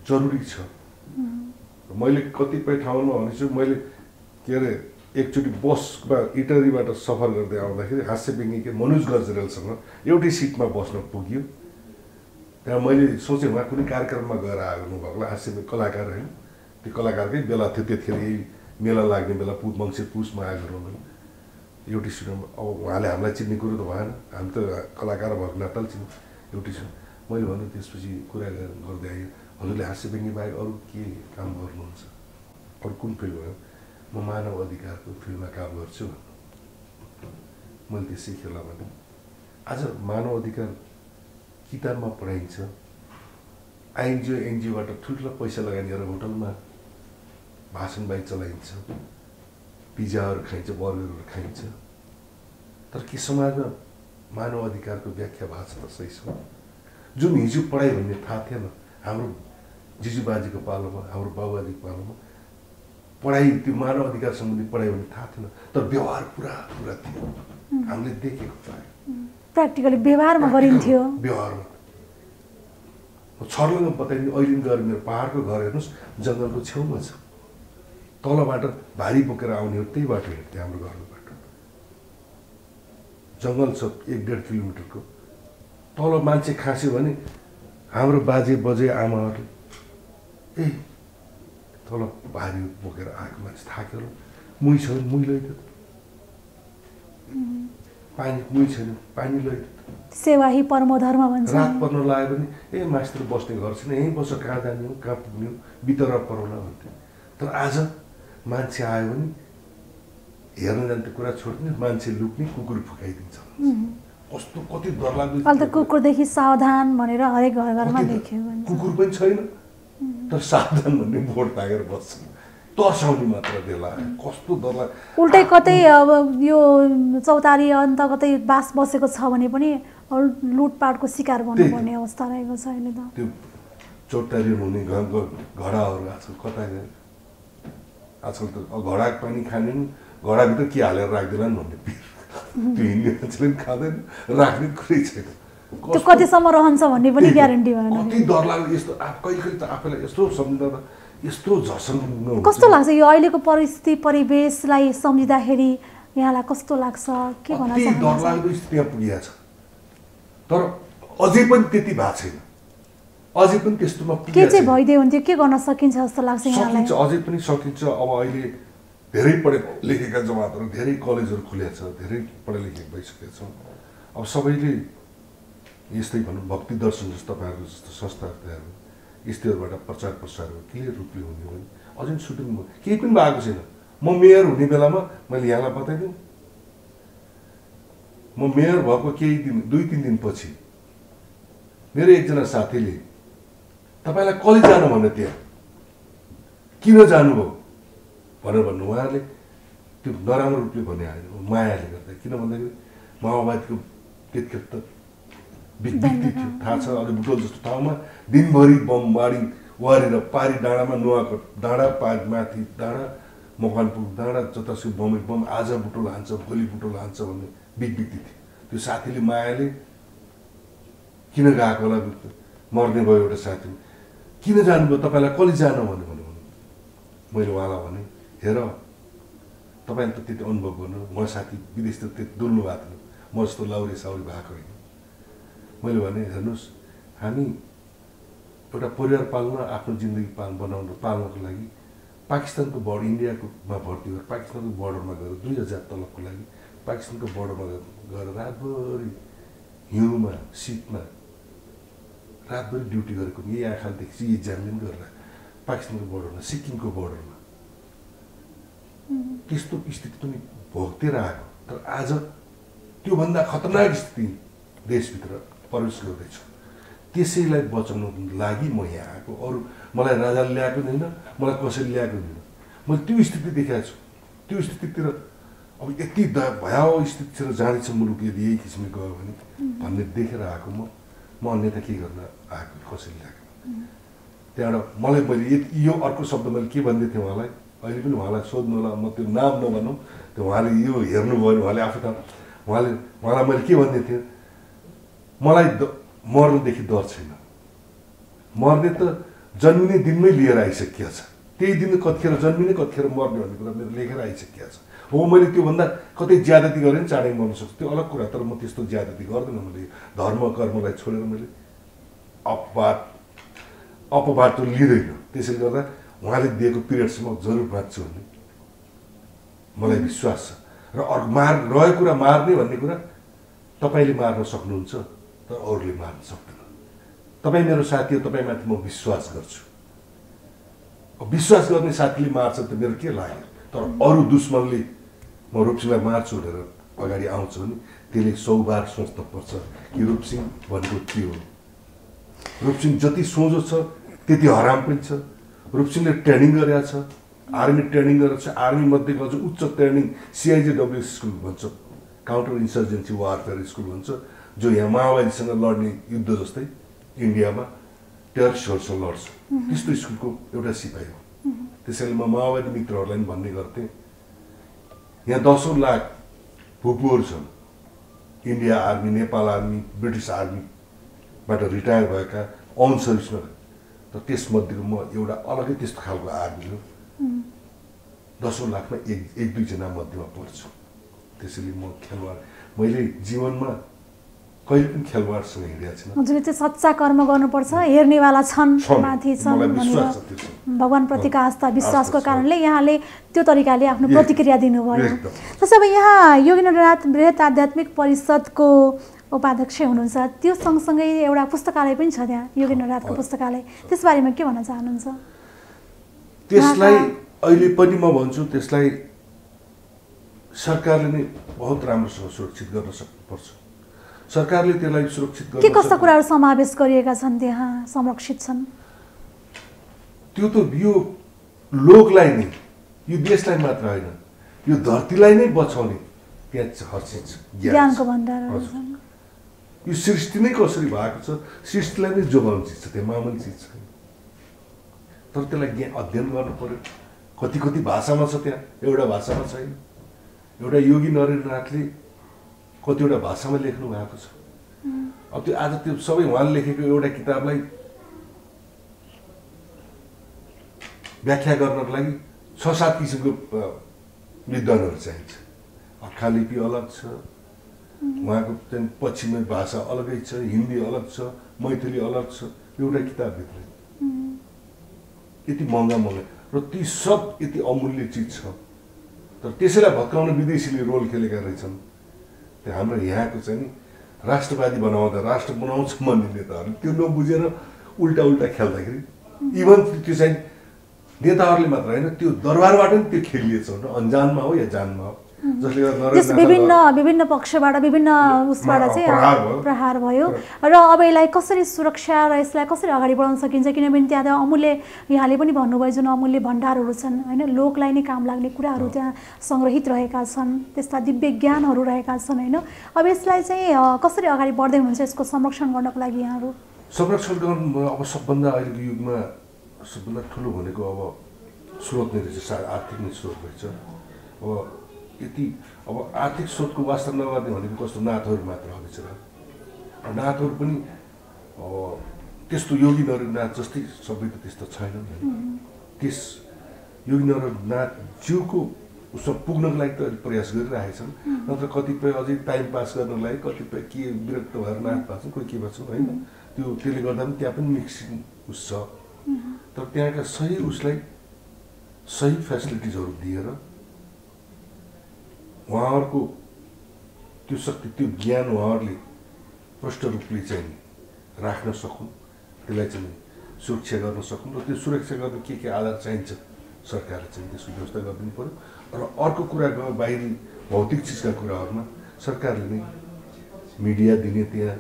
जरुरी छ मैले कतिपय ठाउँमा भनेछु मैले के अरे एकचोटि बसमा इटरीबाट सफर गर्दै आउँदाखेरि हास्य व्यङ्ग्य मनोज गजरेलसँग एउटै सिटमा बस्न पुग्यो त्यहाँ मैले सोचेँ उहाँ कुनै कार्यक्रममा गएर आउनु भएको हास्य कलाकार होइन त्यो कलाकारकै बेला थियो त्यतिखेर यही मेला लाग्ने बेला मङ्सिर पुसमा आएको एउटै सिटमा अब उहाँले हामीलाई चिन्ने कुरो त भएन हामी त कलाकार भएको नाताले चिन्नु एउटै सिट मैले भने त्यसपछि कुरा गर्दै आएँ हजुरले हास्य व्यङ्ग्य बाहेक अरू के काम गर्नुहुन्छ अरू कुन फिल्ड भयो म मानव अधिकारको फिल्डमा काम गर्छु मैले त्यो सिकेला भने आज मानव अधिकार किताबमा पढाइन्छ आइएनजिओ एनजिओबाट ठुल्ठुलो पैसा लगानी गरेर होटलमा भाषण बाहेक चलाइन्छ पिज्जाहरू खाइन्छ बर्गरहरू खाइन्छ तर के समाजमा मानव अधिकारको व्याख्या भएको छ त सही छ जुन हिजो पढाइ भन्ने थाहा थिएन हाम्रो जिजुबाजीको पालोमा हाम्रो बाबुबाजीको पालोमा पढाइ त्यो मानव अधिकार सम्बन्धी पढाइ भन्ने थाहा थिएन तर व्यवहार पुरा थियो हामीले देखेको पायो प्र्याक्टिकली व्यवहारमा गरिन्थ्यो व्यवहारमा छर्लङ्ग बताइदिनु अहिले गएर मेरो पहाडको घर हेर्नुहोस् जङ्गलको छेउमा छ तलबाट भारी बोकेर आउने हो त्यही बाटो हेर्थ्यो हाम्रो घरको बाटो जङ्गल छ 1-1.5 किलोमिटरको तल मान्छे खास्यो भने हाम्रो बाजे बजे आमाहरूले ए तल भारी बोकेर आएको मान्छे थाक्यो मुही छ भने मुही लैदियो पानी मुही छैन पानी लैदियो सेवा ही परमो धर्म भन्छ रात पर्न लाग्यो भने ए मास्टर बस्ने घर छैन यहीँ बस्छ कहाँ जाने हो कहाँ पुग्ने हो भित्र पराउन भन्थ्यो तर आज मान्छे आयो भने हेर्न जाने कुरा छोड्ने मान्छे लुक्ने कुकुर फुकाइदिन्छ कस्तो कति डरलाग्दो अहिले त कुकुरदेखि सावधान भनेर हरेक घर घरमा देख्यो भन्छ कुकुर पनि छैन तर सावधान भन्ने बोर्ड टाँगेर बस्छ तर्साउने मात्र बेला कस्तो डरलाग्दो उल्टै कतै अब यो चौतारी अन्त कतै बास बसेको छ भने पनि लुटपाटको शिकार बन्नुपर्ने अवस्था रहेको छ अहिले त त्यो चौतारी हुने घडाहरू आजकल कता गए आजकल त घडाको पानी खाने घडाभित्र के हालेर राख्दैन भन्ने त्यो हिँड्ने मान्छेले पनि खाँदैन राख्ने कुरै छैन त्यो कतिसम्म रहन्छ भन्ने पनि ग्यारेन्टी भएन कति डरलाग्दो यस्तो कहिले कहिले त आफैलाई यस्तो सम्झिँदा यस्तो झसङ्ग कस्तो लाग्छ यो अहिलेको परिस्थिति परिवेशलाई सम्झिँदाखेरि यहाँलाई कस्तो लाग्छ के भन्न चाहनुहुन्छ डरलाग्दो स्थितिमा पुगिएको छ तर अझै पनि त्यति भएको छैन अझै पनि त्यस्तोमा के चाहिँ भइदियो हुन्थ्यो के गर्न सकिन्छ जस्तो लाग्छ यहाँलाई अझै पनि सकिन्छ अब अहिले धेरै पढे लेखेका जमातहरू धेरै कलेजहरू खुलेको छ धेरै पढे लेखेका भइसकेका छौँ अब सबैले यस्तै भनौँ भक्ति दर्शन जस्तो तपाईँहरूको जस्तो संस्थाहरू यस्तैहरूबाट प्रचार प्रसारहरू क्लियर रूपले हुने हो भने अझै सुटिङ केही पनि भएको छैन म मेयर हुने बेलामा मैले यहाँलाई बताइदिउँ म मेयर भएको केही दिन 2-3 दिनपछि मेरो एकजना साथीले तपाईँलाई कलेज जानु भन्नु त्यहाँ किन जानुभयो भनेर भन्नु उहाँले त्यो नराम्रो रूपले भने आएन मायाले गर्दा किन भन्दाखेरि माओवादीको त्यतिखेर त व्यक्ति थियो थाहा छ अहिले बुटोल जस्तो ठाउँमा दिनभरि बमबारी वारेर पारी डाँडामा नुवाको डाँडा पारी माथि डाँडा मकवानपुर डाँडा जतासुकै बम आज बुटोल हान्छ भोलि बुटोल हान्छ भन्ने व्यक्ति थियो त्यो साथीले मायाले किन गएको होला मर्ने भयो एउटा साथी किन जानुभयो तपाईँलाई कलेज जानु भन्नु मैले उहाँलाई भने हेर तपाईँले त त्यति अनुभव गर्नु म साथी विदेशतिर त्यति डुल्नु भएको थिएन म जस्तो लाउरे साउरी भएको होइन मैले भने हेर्नुहोस् हामी एउटा परिवार पाल्न आफ्नो जिन्दगी पाल्नको लागि पाकिस्तानको बोर्डर इन्डियाकोमा भर्ती गरेर पाकिस्तानको बोर्डरमा गएर 2000 तलबको लागि पाकिस्तानको बोर्डरमा गएर रातभरि हिउँमा शीतमा रातभरि ड्युटी गरेको यही आँखादेखि यही ज्यानले पनि गरेर पाकिस्तानको बोर्डरमा सिक्किमको बोर्डरमा त्यस्तो स्थिति पनि भोग्दै आएको तर आज त्योभन्दा खतरनाक स्थिति देशभित्र प्रवेश गर्दैछु त्यसैलाई बचाउनको लागि म यहाँ आएको अरू मलाई राजाले ल्याएको छैन मलाई कसैले ल्याएको छैन मैले त्यो स्थिति देखाएको छु त्यो स्थितितिर अब यति भयावह स्थितितिर जाँदैछ मुलुक यदि यही किसिमले गयो भने भन्ने देखेर आएको म अन्यथा के गर्न आएको कसैले ल्याएको त्यहाँबाट मलाई मैले यो अर्को शब्द मैले के भन्दै थिएँ उहाँलाई अहिले पनि उहाँलाई सोध्नु होला म त्यो नाम नभनौँ त्यो उहाँले यो हेर्नुभयो भने उहाँले आफै त उहाँलाई मैले के भन्दै थिएँ मलाई मर्नदेखि डर छैन मर्ने त जन्मिने दिनमै लिएर आइसकिया छ त्यही दिन कतिखेर जन्मिने कतिखेर मर्ने भन्ने कुरा मेरो लेखेर आइसकिया छ हो मैले त्योभन्दा कतै ज्यादती गरेँ भने चाँडै मर्न सक्छु त्यो अलग कुरा तर म त्यस्तो ज्यादती गर्दिनँ मैले धर्म कर्मलाई छोडेर मैले अपवाद त लिँदैन त्यसैले गर्दा उहाँले दिएको पिरियडसम्म जरुर बाँच्छु भन्ने मलाई विश्वास छ र अर्को रहेको कुरा मार्ने भन्ने कुरा तपाईँले मार्न सक्नुहुन्छ तर अरूले मार्न सक्दैन तपाईँ मेरो साथी हो तपाईँमाथि म विश्वास गर्छु विश्वास गर्ने साथीले मार्छ त मेरो के लाग्यो तर अरू दुश्मनले म रूपसिंहलाई मार्छु भनेर अगाडि आउँछ भने त्यसले 100 बार सोच्नुपर्छ कि रूपसिंह भनेको के हो। रूपसिंह जति सोझो छ त्यति हराम पनि छ। रूपसिंहले ट्रेनिङ गरेको छ, आर्मी ट्रेनिङ गरेको छ, आर्मी मध्येको अझ उच्च ट्रेनिङ CIJW स्कुल भन्छ, काउन्टर इन्सर्जेन्सी वारफेयर स्कुल भन्छ, जो यहाँ माओवादीसँग लड्ने युद्ध जस्तै इन्डियामा टेररिस्टहरूसँग लड्छ, त्यस्तो स्कुलको एउटा सिपाही हो। त्यसैले म माओवादी मित्रहरूलाई पनि भन्ने गर्थेँ, यहाँ 10औं लाख भुपुहरू छन्, India army, Nepal army, British आर्मीबाट रिटायर भएका अन सर्भिसमा, तर त्यसमध्येको म एउटा अलगै त्यस्तो खालको आर्मी हो। 10औं लाखमा एक दुईजना मध्येमा पर्छु। त्यसैले म खेलवाड, मैले जीवनमा कहिले पनि खेलवाडसँग हिँडेको छैन। हजुरले चाहिँ सच्चा कर्म गर्नुपर्छ, हेर्नेवाला छन्, माथि छन् भनेर भगवानप्रतिको आस्था विश्वासको कारणले यहाँले त्यो तरिकाले आफ्नो प्रतिक्रिया दिनुभयो। त्यसो भए यहाँ योगेन्द्रनाथ बृहत आध्यात्मिक परिषदको उपाध्यक्ष हुनुहुन्छ, त्यो सँगसँगै एउटा पुस्तकालय पनि छ त्यहाँ, योगेन्द्रनाथको पुस्तकालय, त्यसबारेमा के भन्न चाहनुहुन्छ? त्यसलाई अहिले पनि म भन्छु, त्यसलाई सरकारले नै बहुत राम्रोसँग सुरक्षित गर्न सक्नुपर्छ। सरकारले त्यसलाई सुरक्षित गर्न के कस्ता कुराहरू समावेश गरिएका छन् त्यहाँ, संरक्षित छन्? त्यो त यो लोकलाई नै, यो देशलाई मात्र होइन, यो धरतीलाई नै बचाउने त्यहाँ हर चिज ज्ञानको भण्डारहरू छन्। यो सृष्टि नै कसरी भएको छ, सृष्टिलाई नै जोगाउने चिज छ, त्यो मामुली चिज छैन। तर त्यसलाई अध्ययन गर्नु पर्यो। कति कति भाषामा छ त्यहाँ, एउटा भाषामा छैन। एउटा योगी नरेन्द्रनाथले कतिवटा भाषामा लेख्नु भएको छ। अब त्यो आज त्यो सबै उहाँले लेखेको एउटा किताबलाई व्याख्या गर्नको लागि 6-7 किसिमको विद्वानहरू चाहिन्छ। अक्खा लिपि अलग छ, उहाँको चाहिँ पश्चिमी भाषा अलगै छ, हिन्दी अलग छ, मैथिली अलग छ, एउटा किताबभित्र यति महँगा र ती सब यति अमूल्य चिज छ। तर त्यसैलाई भत्काउन विदेशीले रोल खेलेका रहेछन्। त्यो हाम्रो यहाँको चाहिँ नि राष्ट्रवादी बनाउँदा राष्ट्र बनाउँछ भन्ने नेताहरूले त्यो नबुझेर उल्टा उल्टा खेल्दाखेरि, इभन त्यो चाहिँ नेताहरूले मात्र होइन, त्यो दरबारबाट पनि त्यो खेलिएछ, अन्जानमा हो या जानमा हो, जसले गर्दा विभिन्न पक्षबाट विभिन्न उसबाट चाहिँ प्रहार भयो। र अब यसलाई कसरी सुरक्षा र यसलाई कसरी अगाडि बढाउन सकिन्छ, किनभने त्यहाँ त अमूल्य, यहाँले पनि भन्नुभयो जुन अमूल्य भण्डारहरू छन् होइन, लोकलाई नै काम लाग्ने कुराहरू त्यहाँ सङ्ग्रहित रहेका छन्, त्यस्ता दिव्य ज्ञानहरू रहेका छन् होइन। अब यसलाई चाहिँ कसरी अगाडि बढ्दै हुनुहुन्छ यसको संरक्षण गर्नको लागि यहाँहरू? संरक्षण गर्नु अब सबभन्दा अहिलेको युगमा सबभन्दा ठुलो भनेको अब स्रोत नै रहेछ, आर्थिक नै स्रोत रहेछ। अब यति अब आर्थिक स्रोतको वास्ता नगर्ने भनेको कस्तो नाथहरू मात्र हो बिचरा। नाथहरू पनि त्यस्तो योगी नरेन्द्रनाथ जस्तै सबै त त्यस्तो छैनन् होइन। त्यस योगी नरेन्द्रनाथ ज्यूको उसमा पुग्नको लागि त अलिक प्रयास गरिरहेछन्, नत्र कतिपय अझै टाइम पास गर्नको लागि कतिपय के विरक्त भएर नाथ भएको छन्, कोही के भएको छन् होइन। त्यसले गर्दा पनि त्यहाँ पनि मिक्सिङ उस छ। तर त्यहाँका सही उसलाई सही फेसिलिटिजहरू दिएर उहाँहरूको त्यो शक्ति, त्यो ज्ञान उहाँहरूले प्रष्ट रूपले चाहिँ राख्न सकुन्, त्यसलाई चाहिँ सुरक्षा गर्न सकुन्। र त्यो सुरक्षा गर्न के आधार चाहिन्छ, सरकारले चाहिँ त्यसको व्यवस्था गरिदिनु पऱ्यो। र अर्को कुरा गयो बाहिरी भौतिक चिजका कुराहरूमा सरकारले नै मिडिया दिने, त्यहाँ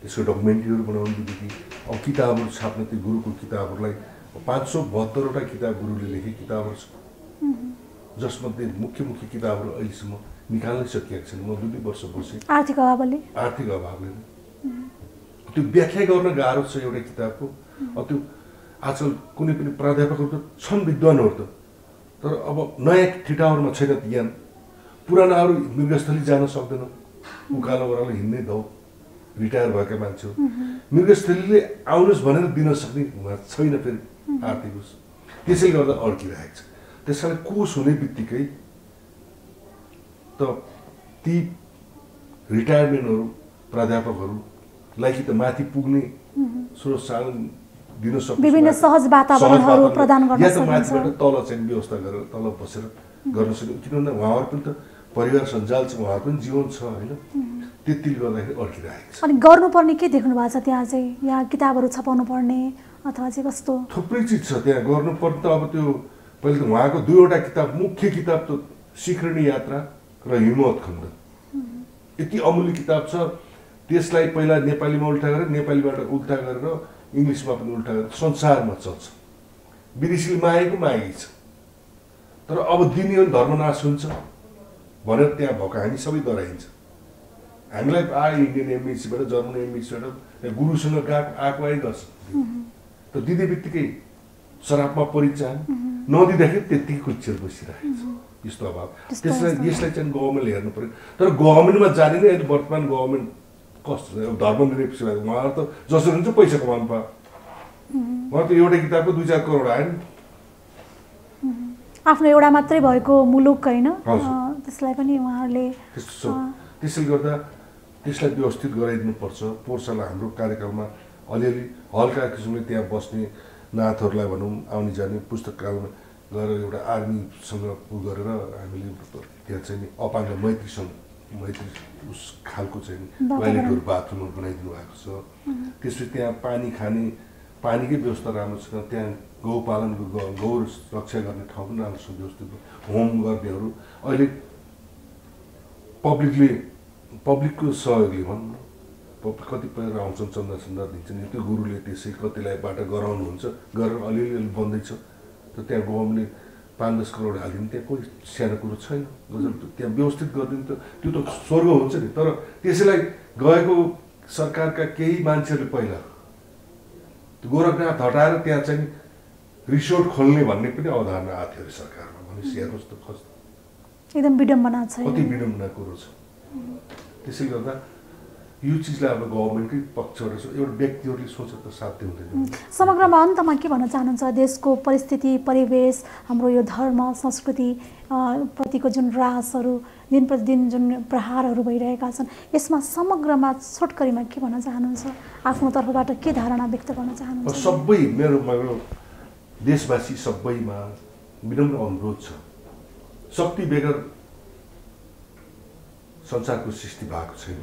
त्यसको डकुमेन्ट्रीहरू बनाउने विधि, अब किताबहरू छाप्ने, त्यो गुरुको किताबहरूलाई 572वटा किताब गुरुले लेखे किताबहरू छ, जसमध्ये मुख्य किताबहरू अहिलेसम्म निकाल्नै सकिएको छैन। म 2 वर्ष बसेँ, आर्थिक अभावले त्यो व्याख्या गर्न गाह्रो छ एउटा किताबको। अब त्यो आजकल कुनै पनि प्राध्यापकहरू त छन्, विद्वानहरू त, तर अब नयाँ ठिटाहरूमा छैन ज्ञान। पुरानाहरू मृगस्थली जान सक्दैन, उकालो ओह्रालो हिँड्नै दौ, रिटायर भएका मान्छे हो। मृगस्थलीले आउनुहोस् भनेर दिन सक्ने छैन फेरि आर्थिक उस, त्यसैले गर्दा अड्किरहेको छ। त्यसकारण कोष हुने बित्तिकै त ती रिटायरमेन्टहरू प्राध्यापकहरूलाई कि त माथि पुग्ने स्रोत साधन दिन सक्छ, विभिन्न सहज वातावरणहरू प्रदान गर्न या त माथिबाट तल चाहिँ व्यवस्था गरेर तल बसेर गर्न सक्यो। किनभने उहाँहरू पनि त परिवार सञ्जाल छ, उहाँहरू पनि जीवन छ होइन। त्यतिले गर्दाखेरि अड्किरहेको छ। अनि गर्नुपर्ने के देख्नु भएको छ त्यहाँ चाहिँ? यहाँ किताबहरू छपाउनु पर्ने अथवा चाहिँ कस्तो? थुप्रै चिज छ त्यहाँ गर्नुपर्ने। त अब त्यो पहिले त उहाँको 2वटा किताब, मुख्य किताब त शिखरणी यात्रा र हिमवत खण्ड, यति अमूल्य किताब छ त्यसलाई पहिला नेपालीमा उल्टा गरेर नेपालीबाट उल्टा गरेर इङ्ग्लिसमा पनि उल्टा गरेर संसारमा चल्छ विदेशीले मागेको मागेको छ तर अब दिने हो धर्मनाश हुन्छ भनेर त्यहाँ भएको हामी सबै डराइन्छ हामीलाई आयो इन्डियन एमबिसीबाट जर्मन एमबिसीबाट गुरुसँग आएको आइ गर्छ तर दिँदै बित्तिकै शराबमा परिन्छ नदिँदाखेरि त्यत्तिकै कुचेर बसिरहेको छ यस्तो अभाव यसलाई चाहिँ गभर्मेन्टले हेर्नु पर्यो तर गभर्मेन्टमा जाने नै अहिले वर्तमान गभर्मेन्ट कस्तो छ धर्मनिरपेक्ष उहाँहरू त जसरी हुन्छ पैसा कमाउनु पायो उहाँ त एउटा किताबको 2-4 करोड आयो नि आफ्नो एउटा मात्रै भएको मुलुक होइन त्यसलाई पनि उहाँहरूले त्यसैले गर्दा त्यसलाई व्यवस्थित गराइदिनुपर्छ पोहोरसाल हाम्रो कार्यकालमा अलिअलि हल्का किसिमले त्यहाँ बस्ने नाथहरूलाई भनौँ आउने जाने पुस्तकालयमा गएर एउटा आर्मीसँग गरेर हामीले त्यहाँ चाहिँ अपाङ्ग मैत्री उस खालको चाहिँ टोयलेटहरू बाथरुमहरू बनाइदिनु भएको छ त्यसपछि त्यहाँ पानी खाने पानीकै व्यवस्था राम्रो छ त्यहाँ गौपालनको गौ रक्षा गर्ने ठाउँ पनि राम्रोसँग व्यवस्थित होम गर्नेहरू अहिले पब्लिकको सहयोगले भनौँ कतिपय आउँछन् चन्दा दिन्छन् त्यो गुरुले त्यसै कतिलाई बाटो गराउनुहुन्छ गरेर अलिअलि बन्दैछ त त्यहाँ गभर्मेन्टले 5-10 करोड हालिदिनु त्यहाँ कोही सानो कुरो छैन त्यहाँ व्यवस्थित गरिदिनु त त्यो त स्वर्ग हुन्छ नि तर त्यसैलाई गएको सरकारका केही मान्छेहरूले पहिला गोरखनाथ हटाएर त्यहाँ चाहिँ रिसोर्ट खोल्ने भन्ने पनि अवधारणा आएको थियो सरकारमा भनेपछि हेर्नुहोस् त कस्तो एकदम विडम्बना छ कति विडम्बना कुरो छ त्यसैले गर्दा यो चिजलाई अब गभर्मेन्टकै पक्षबाट एउटा व्यक्तिहरूले सोचेर त साध्य हुँदैन समग्रमा अन्तमा के भन्न चाहनुहुन्छ देशको परिस्थिति परिवेश हाम्रो यो धर्म संस्कृति प्रतिको जुन ह्रासहरू दिन प्रतिदिन जुन प्रहारहरू भइरहेका छन् यसमा समग्रमा छोटकरीमा के भन्न चाहनुहुन्छ आफ्नो तर्फबाट के धारणा व्यक्त गर्न चाहनुहुन्छ सबै मेरो देशवासी सबैमा विनम्र अनुरोध छ शक्ति बेगर संसारको सृष्टि भएको छैन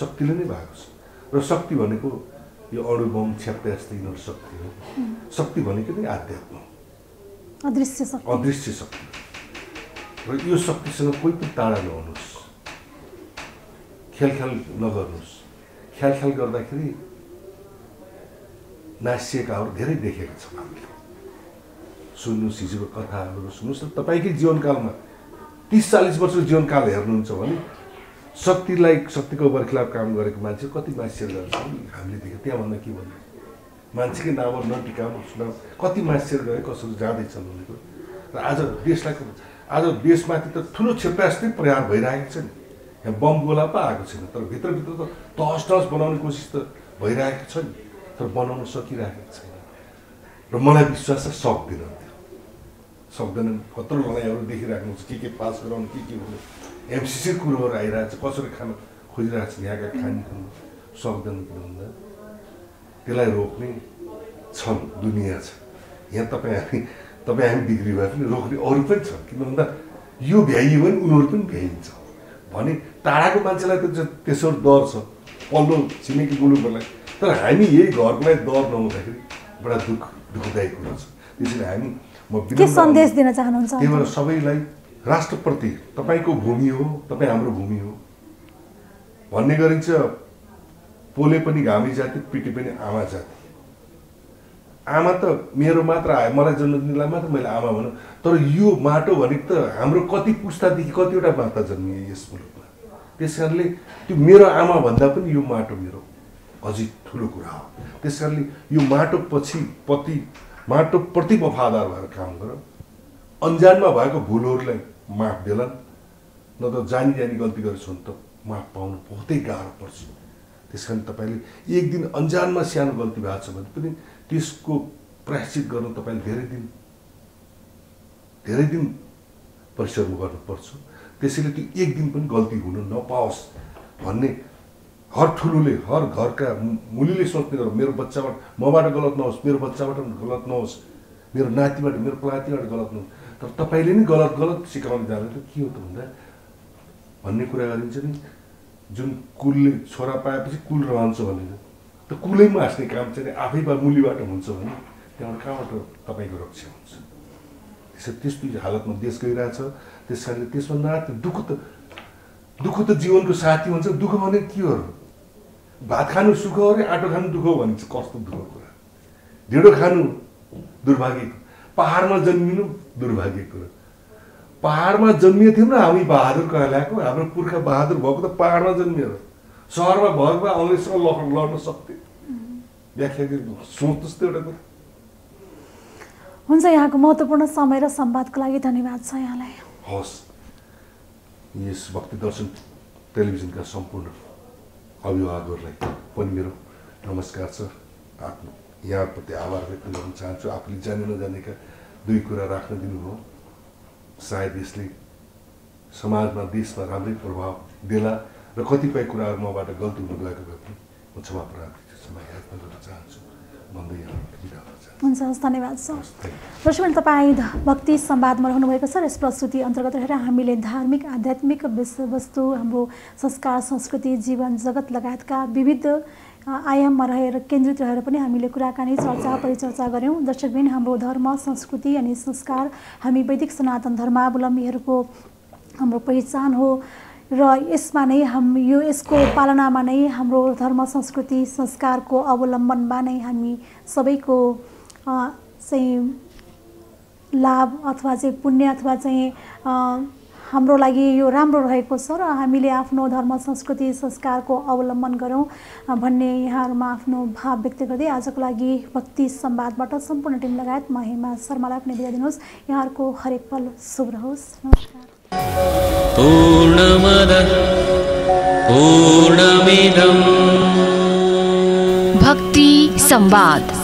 शक्तिले नै भएको छ र शक्ति भनेको यो अणुबम छ्याप्पा जस्तै यिनीहरू शक्ति हो शक्ति भनेको नै आध्यात्म अदृश्य शक्ति र यो शक्तिसँग कोही पनि टाढा नहुनुहोस् ख्याल नगर्नुहोस् ख्याल गर्दाखेरि नासिएकाहरू धेरै देखेका छौँ हामीले सुन्नुहोस् हिजोको कथाहरू सुन्नुहोस् न तपाईँकै जीवनकालमा 30-40 वर्षको जीवनकाल हेर्नुहुन्छ भने शक्तिको बरखिलाफ काम गरेको मान्छे कति मान्छेहरू गर्छ हामीले देख्यो त्यहाँभन्दा के भन्नु मान्छेकै नामहरू नटिकाउनु सुनाउ कति मान्छेहरू गए कसरी जाँदैछन् भनेको र आज देशमाथि त ठुलो क्षेत्रजस्तै प्रहार भइरहेको छ नि यहाँ बम गोला पो आएको छैन तर भित्रभित्र त तहस नहस बनाउने कोसिस त भइरहेको छ नि तर बनाउन सकिरहेको छैन र मलाई विश्वास छ सक्दैनन् कत्रो लडाइँहरू देखिराख्नुहुन्छ के पास गराउनु के हुनु एमसिसी कुरोहरू आइरहेको छ कसरी खान खोजिरहेको छ यहाँका खाने सक्दैन किन भन्दा त्यसलाई रोक्ने छन् दुनियाँ छ यहाँ तपाईँ हामी बिग्री भए पनि रोक्ने अरू पनि छ किन भन्दा यो भ्याइयो भने उनीहरू पनि भ्याइन्छ भने टाढाको मान्छेलाई त त्यसो डर छ पल्लो छिमेकी मुलुकहरूलाई तर हामी यही घरकोलाई डर नहुँदाखेरि बडा दुःखदायी कुरो छ त्यसैले हामी के सन्देश दिन चाहनुहुन्छ त्यही भएर सबैलाई राष्ट्रप्रति तपाईँको भूमि हो तपाईँ हाम्रो भूमि हो भन्ने गरिन्छ पोले पनि घामी जाति पिटी पनि आमा जाति आमा त मेरो मात्र आयो मलाई जन्म दिनलाई मात्र मैले आमा भनौँ तर यो माटो भनेको त हाम्रो कति पुस्तादेखि कतिवटा माता जन्मिए यस मुलुकमा त्यस कारणले त्यो मेरो आमा भन्दा पनि यो माटो मेरो अझै ठुलो कुरा हो त्यस कारणले यो माटोप्रति वफादार भएर काम गर अन्जानमा भएको भुलहरूलाई माफ देलान् न त जानी गल्ती गरेछ भने त माफ पाउनु बहुतै गाह्रो पर्छ त्यस कारण तपाईँले एक दिन अन्जानमा सानो गल्ती भएको छ भने पनि त्यसको प्रायश्चित गर्न तपाईँले धेरै दिन परिश्रम गर्नुपर्छ त्यसैले त्यो एक दिन पनि गल्ती हुन नपाओस् भन्ने हर ठुलोले हर घरका मुलीले सोच्ने गरेर मेरो बच्चाबाट मबाट गलत नहोस् मेरो बच्चाबाट गलत नहोस् मेरो नातिबाट मेरो पलातीबाट गलत नहोस् तर तपाईँले नै गलत सिकाउन जाँदा त के हो त भन्दा भन्ने कुरा गरिन्छ नि जुन कुलले छोरा पाएपछि कुल रहन्छ भनेर त कुलैमा हाँस्ने काम चाहिँ आफैबाट मुलीबाट हुन्छ भने त्यहाँबाट कहाँबाट तपाईँको रक्षा हुन्छ त्यसो त्यस्तो हालतमा देश गइरहेछ त्यस कारणले त्यसमा नाति दुःख त दुःख त जीवनको साथी हुन्छ। दुःख भने के हो? भात खानु सुख हो रे, आटो खानु दुःख हो भने कस्तो दुःख कुरा। ढिँडो खानु दुर्भाग्यको, पहाडमा जन्मिनु दुर्भाग्यको। पहाडमा जन्मिए थियौँ न हामी बहादुर कहलाएको, हाम्रो पुर्खा बहादुर भएको त पहाडमा जन्मिएर। सहरमा भएको भए अङ्ग्रेजसँग लड्न सक्थ्यो। व्याख्या सोच्नुहोस् त एउटा कुरा। हुन्छ, यहाँको महत्त्वपूर्ण समय र संवादको लागि धन्यवाद छ यहाँलाई। हस्, यस भक्ति दर्शन टेलिभिजनका सम्पूर्ण अभिभावकहरूलाई पनि मेरो नमस्कार छ। यहाँप्रति आभार व्यक्त गर्न चाहन्छु। आफूले जाने नजानेका दुई कुरा राख्न दिनुभयो। सायद यसले समाजमा देशमा राम्रै प्रभाव देला र कतिपय कुराहरू मबाट गल्ती हुन गएको भए पनि म क्षमा प्रार्थी क्षमा याचना गर्न चाहन्छु भन्दै यहाँबाट बिदा हुन चाहन्छु। हुन्छ, हस्, धन्यवाद छ। दर्शक, तपाईँ भक्ति संवादमा रहनुभएको छ। यस प्रस्तुति अन्तर्गत रहेर हामीले धार्मिक आध्यात्मिक विषयवस्तु, हाम्रो संस्कार संस्कृति जीवन जगत लगायतका विविध आयाममा रहेर केन्द्रित रहेर पनि हामीले कुराकानी चर्चा परिचर्चा गऱ्यौँ। दर्शकबिन, हाम्रो धर्म संस्कृति अनि संस्कार हामी वैदिक सनातन धर्मावलम्बीहरूको हाम्रो पहिचान हो र यसमा नै यसको पालनामा नै हाम्रो धर्म संस्कृति संस्कारको अवलम्बनमा नै हामी सबैको चाहिँ लाभ अथवा चाहिँ पुण्य अथवा चाहिँ हाम्रो लागि यो राम्रो रहेको छ र हामीले आफ्नो धर्म संस्कृति संस्कारको अवलम्बन गरौँ भन्ने यहाँहरूमा आफ्नो भाव व्यक्त गर्दै आजको लागि भक्ति संवादबाट सम्पूर्ण टिम लगायत म हेमा शर्मालाई पनि बिदा दिनुहोस्। यहाँहरूको हरेक पल शुभ रहोस्। नमस्कार। पूर्णमदः पूर्णमिदं भक्ति संवाद।